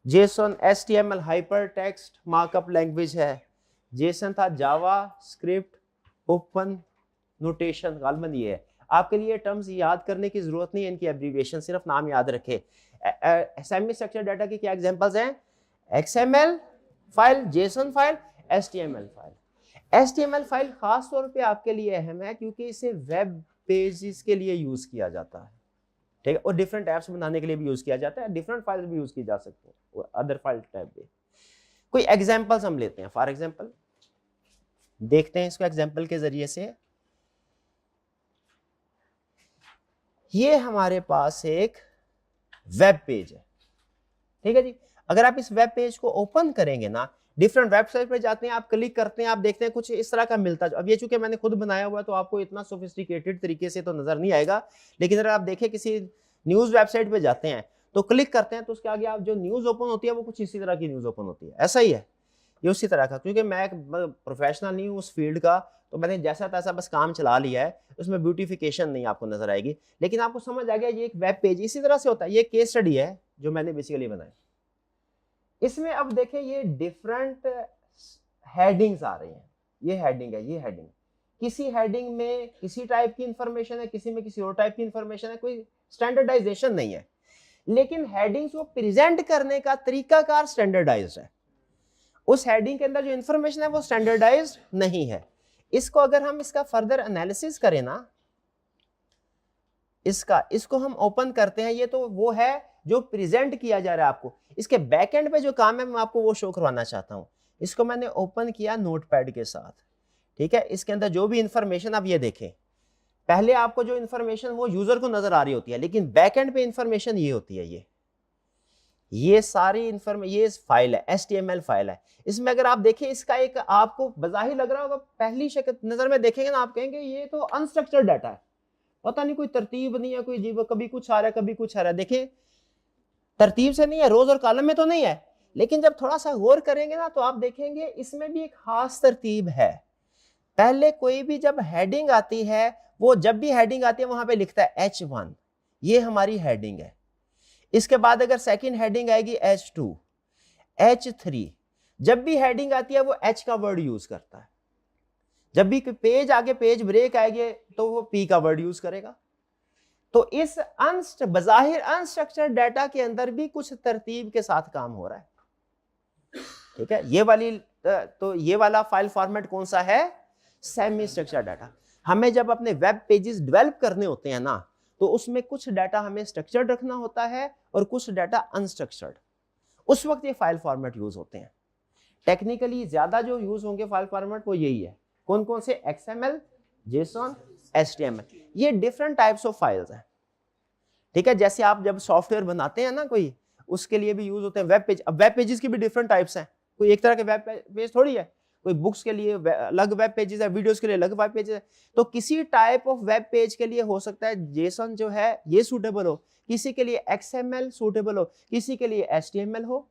Jason HTML hyper text markup language है, जेसन था जावा स्क्रिप्ट ओपन नोटेशन, गालबन ये है। आपके लिए टर्म्स याद करने की जरूरत नहीं है, इनकी एब्रीविएशन, सिर्फ नाम याद रखे। सेमी स्ट्रक्चर्ड डाटा की क्या एग्जांपल्स हैं, XML file, JSON file, HTML file. HTML file खास तौर पे आपके लिए अहम है क्योंकि इसे वेब पेजेस के लिए यूज किया जाता है, ठीक है, और डिफरेंट ऐप्स बनाने के लिए भी यूज किया जाता है, डिफरेंट फाइल्स भी यूज की जा सकती हैं अदर फाइल टाइप पे। कोई एग्जांपल्स हम लेते हैं, फॉर एग्जांपल देखते हैं इसको एग्जांपल के जरिए से। ये हमारे पास एक वेब पेज है, ठीक है जी। अगर आप इस वेब पेज को ओपन करेंगे ना, डिफरेंट वेबसाइट पे जाते हैं, आप क्लिक करते हैं, आप देखते हैं कुछ इस तरह का मिलता है। अब ये चूंकि मैंने खुद बनाया हुआ है तो आपको इतना सोफिस्टिकेटेड तरीके से तो नजर नहीं आएगा, लेकिन अगर आप देखें किसी न्यूज वेबसाइट पे जाते हैं तो क्लिक करते हैं तो उसके आगे आप जो न्यूज ओपन होती है वो कुछ इसी तरह की न्यूज ओपन होती है, ऐसा ही है ये उसी तरह का। क्योंकि मैं प्रोफेशनल नहीं हूँ उस फील्ड का, तो मैंने जैसा तैसा बस काम चला लिया है, उसमें ब्यूटिफिकेशन नहीं आपको नजर आएगी, लेकिन आपको समझ आ गया ये एक वेब पेज इसी तरह से होता है। ये केस स्टडी है जो मैंने बेसिकली बनाया। इसमें अब देखें ये डिफरेंट हेडिंग्स आ रही हैं, ये हेडिंग है, ये हेडिंग, किसी हेडिंग में किसी टाइप की इंफॉर्मेशन है, किसी में किसी और टाइप की इंफॉर्मेशन है, कोई स्टैंडर्डाइजेशन नहीं है, लेकिन हेडिंग्स को प्रेजेंट करने का तरीकाकार स्टैंडर्डाइज्ड है। उस हेडिंग के अंदर जो इंफॉर्मेशन है वो स्टैंडर्डाइज्ड नहीं है। इसको अगर हम इसका फर्दर एनालिसिस करें ना, इसको हम ओपन करते हैं, ये तो वो है जो प्रेजेंट किया जा रहा है आपको। इसके बैकएंड पे जो काम है मैं आपको वो शो करवाना चाहता हूं। इसको मैंने ओपन किया नोटपैड के साथ, ठीक है। इसके अंदर जो भी इंफॉर्मेशन आप ये देखें, पहले आपको जो इंफॉर्मेशन वो यूजर को नजर आ रही होती है, लेकिन बैकएंड पे इंफॉर्मेशन ये होती है, ये सारी इंफॉर्मेशन, ये फाइल है, HTML फाइल है। इसमें अगर आप देखें, इसका एक आपको बजाहिर लग रहा होगा, पहली शक्ल नजर में देखेंगे ना आप कहेंगे ये तो अनस्ट्रक्चर्ड डाटा है, पता नहीं कोई तरतीब नहीं है, कोई जीव, कभी कुछ आ रहा है कभी कुछ आ रहा है। देखें तरतीब से नहीं है, रोज और कॉलम में तो नहीं है, लेकिन जब थोड़ा सा गौर करेंगे ना तो आप देखेंगे इसमें भी एक खास तरतीब है। पहले कोई भी जब हेडिंग आती है, वो जब भी हेडिंग आती है वहां पे लिखता है H1, ये हमारी हेडिंग है। इसके बाद अगर सेकंड हेडिंग आएगी H2, H3, जब भी हेडिंग आती है वो H का वर्ड यूज करता है। जब भी पेज आगे पेज ब्रेक आएगी तो वो P का वर्ड यूज करेगा। तो इस बजाहिर अनस्ट्रक्चर्ड डाटा के अंदर भी कुछ तरतीब के साथ काम हो रहा है, ठीक है। ये वाला फाइल फॉर्मेट कौन सा है, सेमी स्ट्रक्चर्ड डाटा। हमें जब अपने वेब पेजेस डेवलप करने होते हैं ना, तो उसमें कुछ डाटा हमें स्ट्रक्चर्ड रखना होता है और कुछ डाटा अनस्ट्रक्चर्ड, उस वक्त ये फाइल फॉर्मेट यूज होते हैं। टेक्निकली ज्यादा जो यूज होंगे फाइल फॉर्मेट वो यही है। कौन कौन से, XML, JSON, HTML, ये डिफरेंट टाइप्स ऑफ फाइल्स हैं, ठीक है। जैसे आप जब सॉफ्टवेयर बनाते हैं ना कोई, उसके लिए भी यूज होते हैं वेब पेज। अब वेब पेजेस की भी डिफरेंट टाइप्स हैं, कोई एक तरह के वेब पेज थोड़ी है, कोई बुक्स के लिए अलग वेब पेजेस है, वीडियोस के लिए अलग वेब पेजेस है। तो किसी टाइप ऑफ वेब पेज के लिए हो सकता है जेसन जो है ये सूटेबल हो, किसी के लिए XML सूटेबल हो, किसी के लिए HTML हो,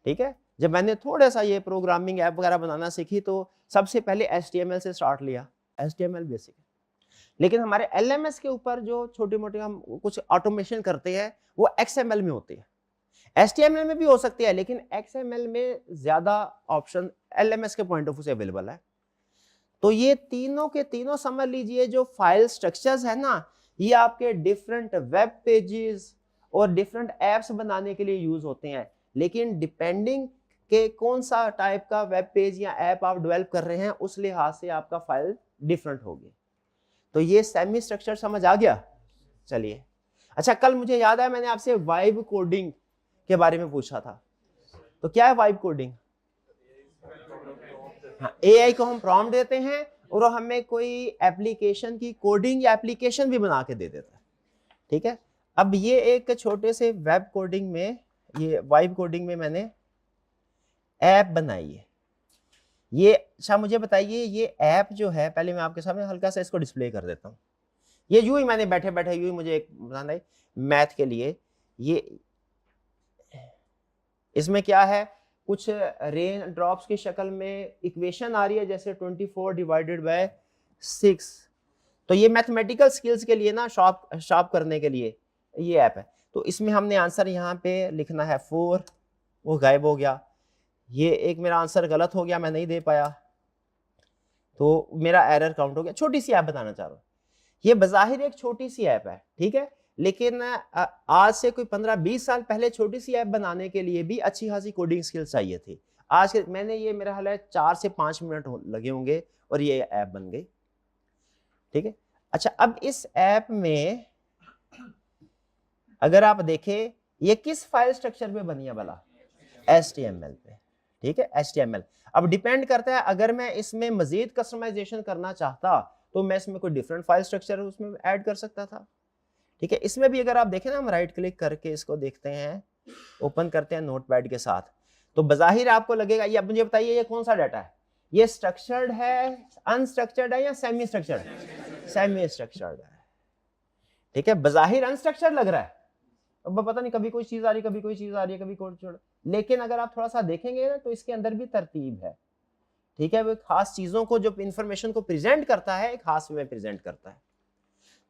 ठीक है। जब मैंने थोड़ा सा ये प्रोग्रामिंग ऐप वगैरह बनाना सीखी तो सबसे पहले HTML से स्टार्ट लिया, HTML बेसिक। लेकिन हमारे LMS के ऊपर जो छोटे मोटे हम कुछ ऑटोमेशन करते हैं वो XML में होती है। HTML में भी हो सकती है, लेकिन XML में ज्यादा ऑप्शन LMS के पॉइंट ऑफ व्यू से अवेलेबल है। तो ये तीनों के तीनों समझ लीजिए जो फाइल स्ट्रक्चर्स है ना, ये आपके डिफरेंट वेब पेजेस और डिफरेंट एप्स बनाने के लिए यूज होते हैं। लेकिन डिपेंडिंग के कौन सा टाइप का वेब पेज या ऐप आप डेवलप कर रहे हैं, उस लिहाज से आपका फाइल डिफरेंट होगी। तो ये सेमी स्ट्रक्चर समझ आ गया। चलिए, अच्छा कल मुझे याद आया मैंने आपसे वाइब कोडिंग के बारे में पूछा था, तो क्या है वाइब कोडिंग? हाँ, एआई को हम प्रॉम्प्ट देते हैं और वो हमें कोई एप्लीकेशन की कोडिंग या एप्लीकेशन भी बना के दे देता है, ठीक है। अब ये एक छोटे से वेब कोडिंग में, ये वाइब कोडिंग में मैंने ऐप बनाई है। ये अच्छा मुझे बताइए, ये ऐप जो है, पहले मैं आपके सामने हल्का सा इसको डिस्प्ले कर देता हूँ। ये यूं ही मैंने बैठे बैठे यूं ही मुझे एक बनाना है मैथ के लिए। ये इसमें क्या है, कुछ रेन ड्रॉप्स की शक्ल में इक्वेशन आ रही है, जैसे 24 डिवाइडेड बाय 6। तो ये मैथमेटिकल स्किल्स के लिए ना, शॉप करने के लिए ये ऐप है। तो इसमें हमने आंसर यहाँ पे लिखना है 4, वो गायब हो गया। ये एक मेरा आंसर गलत हो गया, मैं नहीं दे पाया, तो मेरा एरर काउंट हो गया। छोटी सी ऐप बताना चाह रहा हूँ। ये बज़ाहिर एक छोटी सी ऐप है, ठीक है, लेकिन आज से कोई 15-20 साल पहले छोटी सी ऐप बनाने के लिए भी अच्छी खासी कोडिंग स्किल्स चाहिए थी। आज के मैंने ये मेरा हाल है 4 से 5 मिनट लगे होंगे और ये ऐप बन गई, ठीक है। अच्छा, अब इस ऐप में अगर आप देखें, ये किस फाइल स्ट्रक्चर पे बनी है भला? HTML पे, ठीक है, HTML। अब डिपेंड करता है, अगर मैं इसमें मजीद कस्टमाइजेशन करना चाहता तो मैं इसमें कोई डिफरेंट फाइल स्ट्रक्चर उसमें ऐड कर सकता था, ठीक है। इसमें भी अगर आप देखें ना, हम राइट क्लिक करके इसको देखते हैं, ओपन करते हैं नोटपैड के साथ, तो बज़ाहिर आपको लगेगा, ये अब मुझे बताइए ये कौन सा डाटा है? ये स्ट्रक्चर्ड है, अनस्ट्रक्चर्ड है या सेमी स्ट्रक्चर्ड? सेमी स्ट्रक्चर्ड है, ठीक है। बज़ाहिर अनस्ट्रक्चर्ड लग रहा है, अब पता नहीं कभी कोई चीज आ रही, कभी कोई चीज आ रही है, कभी कोई छोड़, लेकिन अगर आप थोड़ा सा देखेंगे ना, तो इसके अंदर भी तरतीब है, ठीक है। वो खास चीजों को, जो इंफॉर्मेशन को प्रेजेंट करता है, एक खास में प्रेजेंट करता है।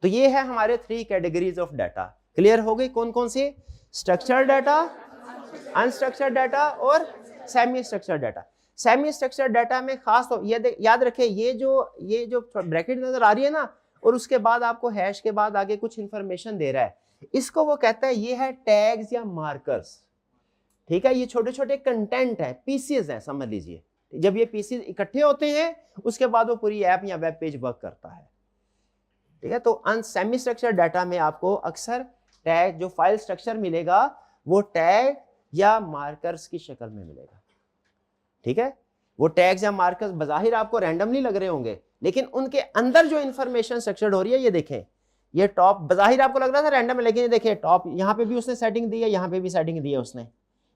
तो ये है हमारे 3 कैटेगरीज ऑफ डाटा। क्लियर हो गई? कौन कौन सी? स्ट्रक्चर्ड डाटा, अनस्ट्रक्चर्ड डाटा और semi structured data. Semi structured data में खास तो ये याद रखें, ये जो ब्रैकेट नजर आ रही है ना, और उसके बाद आपको हैश के बाद आगे कुछ इंफॉर्मेशन दे रहा है, इसको वो कहता है ये है टैग्स या मार्कर्स, ठीक है। ये छोटे छोटे कंटेंट है, पीसेस है, समझ लीजिए। जब ये पीसेस इकट्ठे होते हैं, उसके बाद वो पूरी ऐप या वेब पेज वर्क करता है, ठीक है। तो सेमी स्ट्रक्चर्ड डाटा में आपको अक्सर टैग, जो फाइल स्ट्रक्चर मिलेगा वो टैग या मार्कर्स की शक्ल में मिलेगा, ठीक है। वो टैग्स या मार्कर्स बज़ाहिर आपको रैंडमली लग रहे होंगे, लेकिन उनके अंदर जो इंफॉर्मेशन स्ट्रक्चर्ड हो रही है, ये देखें, ये टॉप बज़ाहिर आपको लग रहा था रैंडम है, लेकिन ये देखिए टॉप यहाँ पे भी उसने सेटिंग दी है, यहाँ पे भी सेटिंग दी है उसने,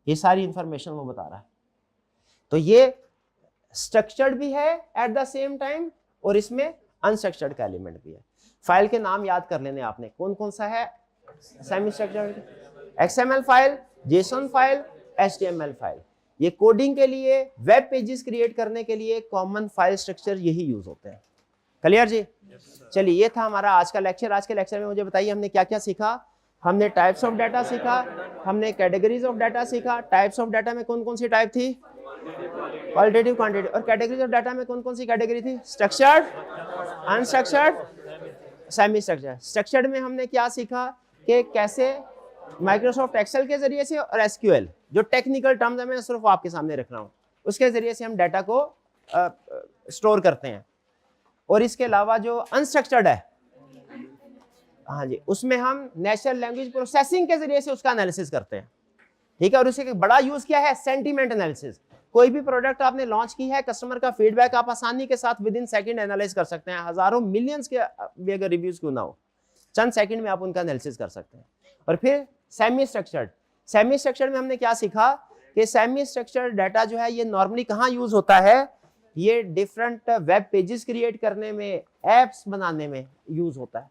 ये सारी इंफॉर्मेशन वो बता रहा है। तो ये स्ट्रक्चर्ड भी है एट द सेम टाइम, और इसमें अनस्ट्रक्चर्ड का एलिमेंट भी है। फाइल के नाम याद कर लेने आपने, कौन कौन सा है? Semi structured, XML file, JSON file, HTML file. ये कोडिंग के लिए, वेब पेजेस क्रिएट करने के लिए कॉमन फाइल स्ट्रक्चर यही यूज होते हैं। क्लियर जी? चलिए, ये था हमारा आज का लेक्चर। आज के लेक्चर में मुझे बताइए हमने क्या क्या सीखा। हमने टाइप्स ऑफ डाटा सीखा, हमने कैटेगरीज ऑफ डाटा सीखा। टाइप्स ऑफ डाटा में कौन कौन सी टाइप थी? Qualitative, quantitative. और कैटेगरीज ऑफ डाटा में कौन कौन सी कैटेगरी थी? Structured, unstructured, semi structured. Structured में हमने क्या सीखा कि कैसे माइक्रोसॉफ्ट एक्सेल के जरिए से और SQL, जो टेक्निकल टर्म्स है मैं सिर्फ आपके सामने रख रहा हूँ, उसके जरिए से हम डाटा को स्टोर करते हैं। और इसके अलावा जो अनस्ट्रक्चर्ड है, हाँ जी, उसमें हम नेचुरल लैंग्वेज प्रोसेसिंग के जरिए से उसका एनालिसिस करते हैं, ठीक है। और उसके बड़ा यूज क्या है? Sentiment analysis. कोई भी प्रोडक्ट आपने लॉन्च की है, कस्टमर का फीडबैक आप आसानी के साथ विद इन सेकंड एनालाइज कर सकते हैं। हजारों मिलियंस के भी अगर रिव्यूज क्यों ना हो, चंद सेकंड में आप उनका एनालिसिस कर सकते हैं। और फिर सेमी स्ट्रक्चर्ड। सेमी स्ट्रक्चर्ड में हमने क्या सीखा कि सेमी स्ट्रक्चर्ड डाटा जो है ये नॉर्मली कहाँ यूज होता है? ये डिफरेंट वेब पेजेस क्रिएट करने में, एप्स बनाने में यूज होता है,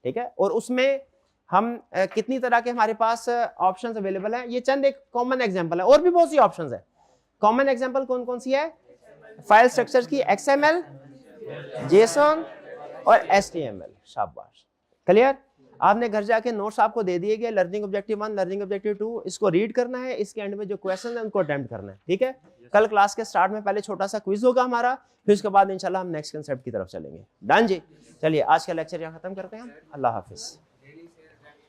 ठीक है। और उसमें हम कितनी तरह के हमारे पास ऑप्शंस अवेलेबल हैं, ये चंद एक कॉमन एग्जांपल है, और भी बहुत सी ऑप्शंस है। कॉमन एग्जांपल कौन कौन सी है? फाइल स्ट्रक्चर की XML, JSON और HTML। शाबाश, क्लियर। आपने घर जाके नोट्स आपको दे दिए गए, लर्निंग ऑब्जेक्टिव 1, लर्निंग ऑब्जेक्टिव 2, इसको रीड करना है, इसके एंड में जो क्वेश्चन है उनको अटेम्प्ट करना है, ठीक है। कल क्लास के स्टार्ट में पहले छोटा सा क्विज होगा हमारा, फिर उसके बाद इंशाल्लाह हम नेक्स्ट कंसेप्ट की तरफ चलेंगे। डन जी? चलिए, आज का लेक्चर यहाँ खत्म करते हैं हम। अल्लाह हाफिज।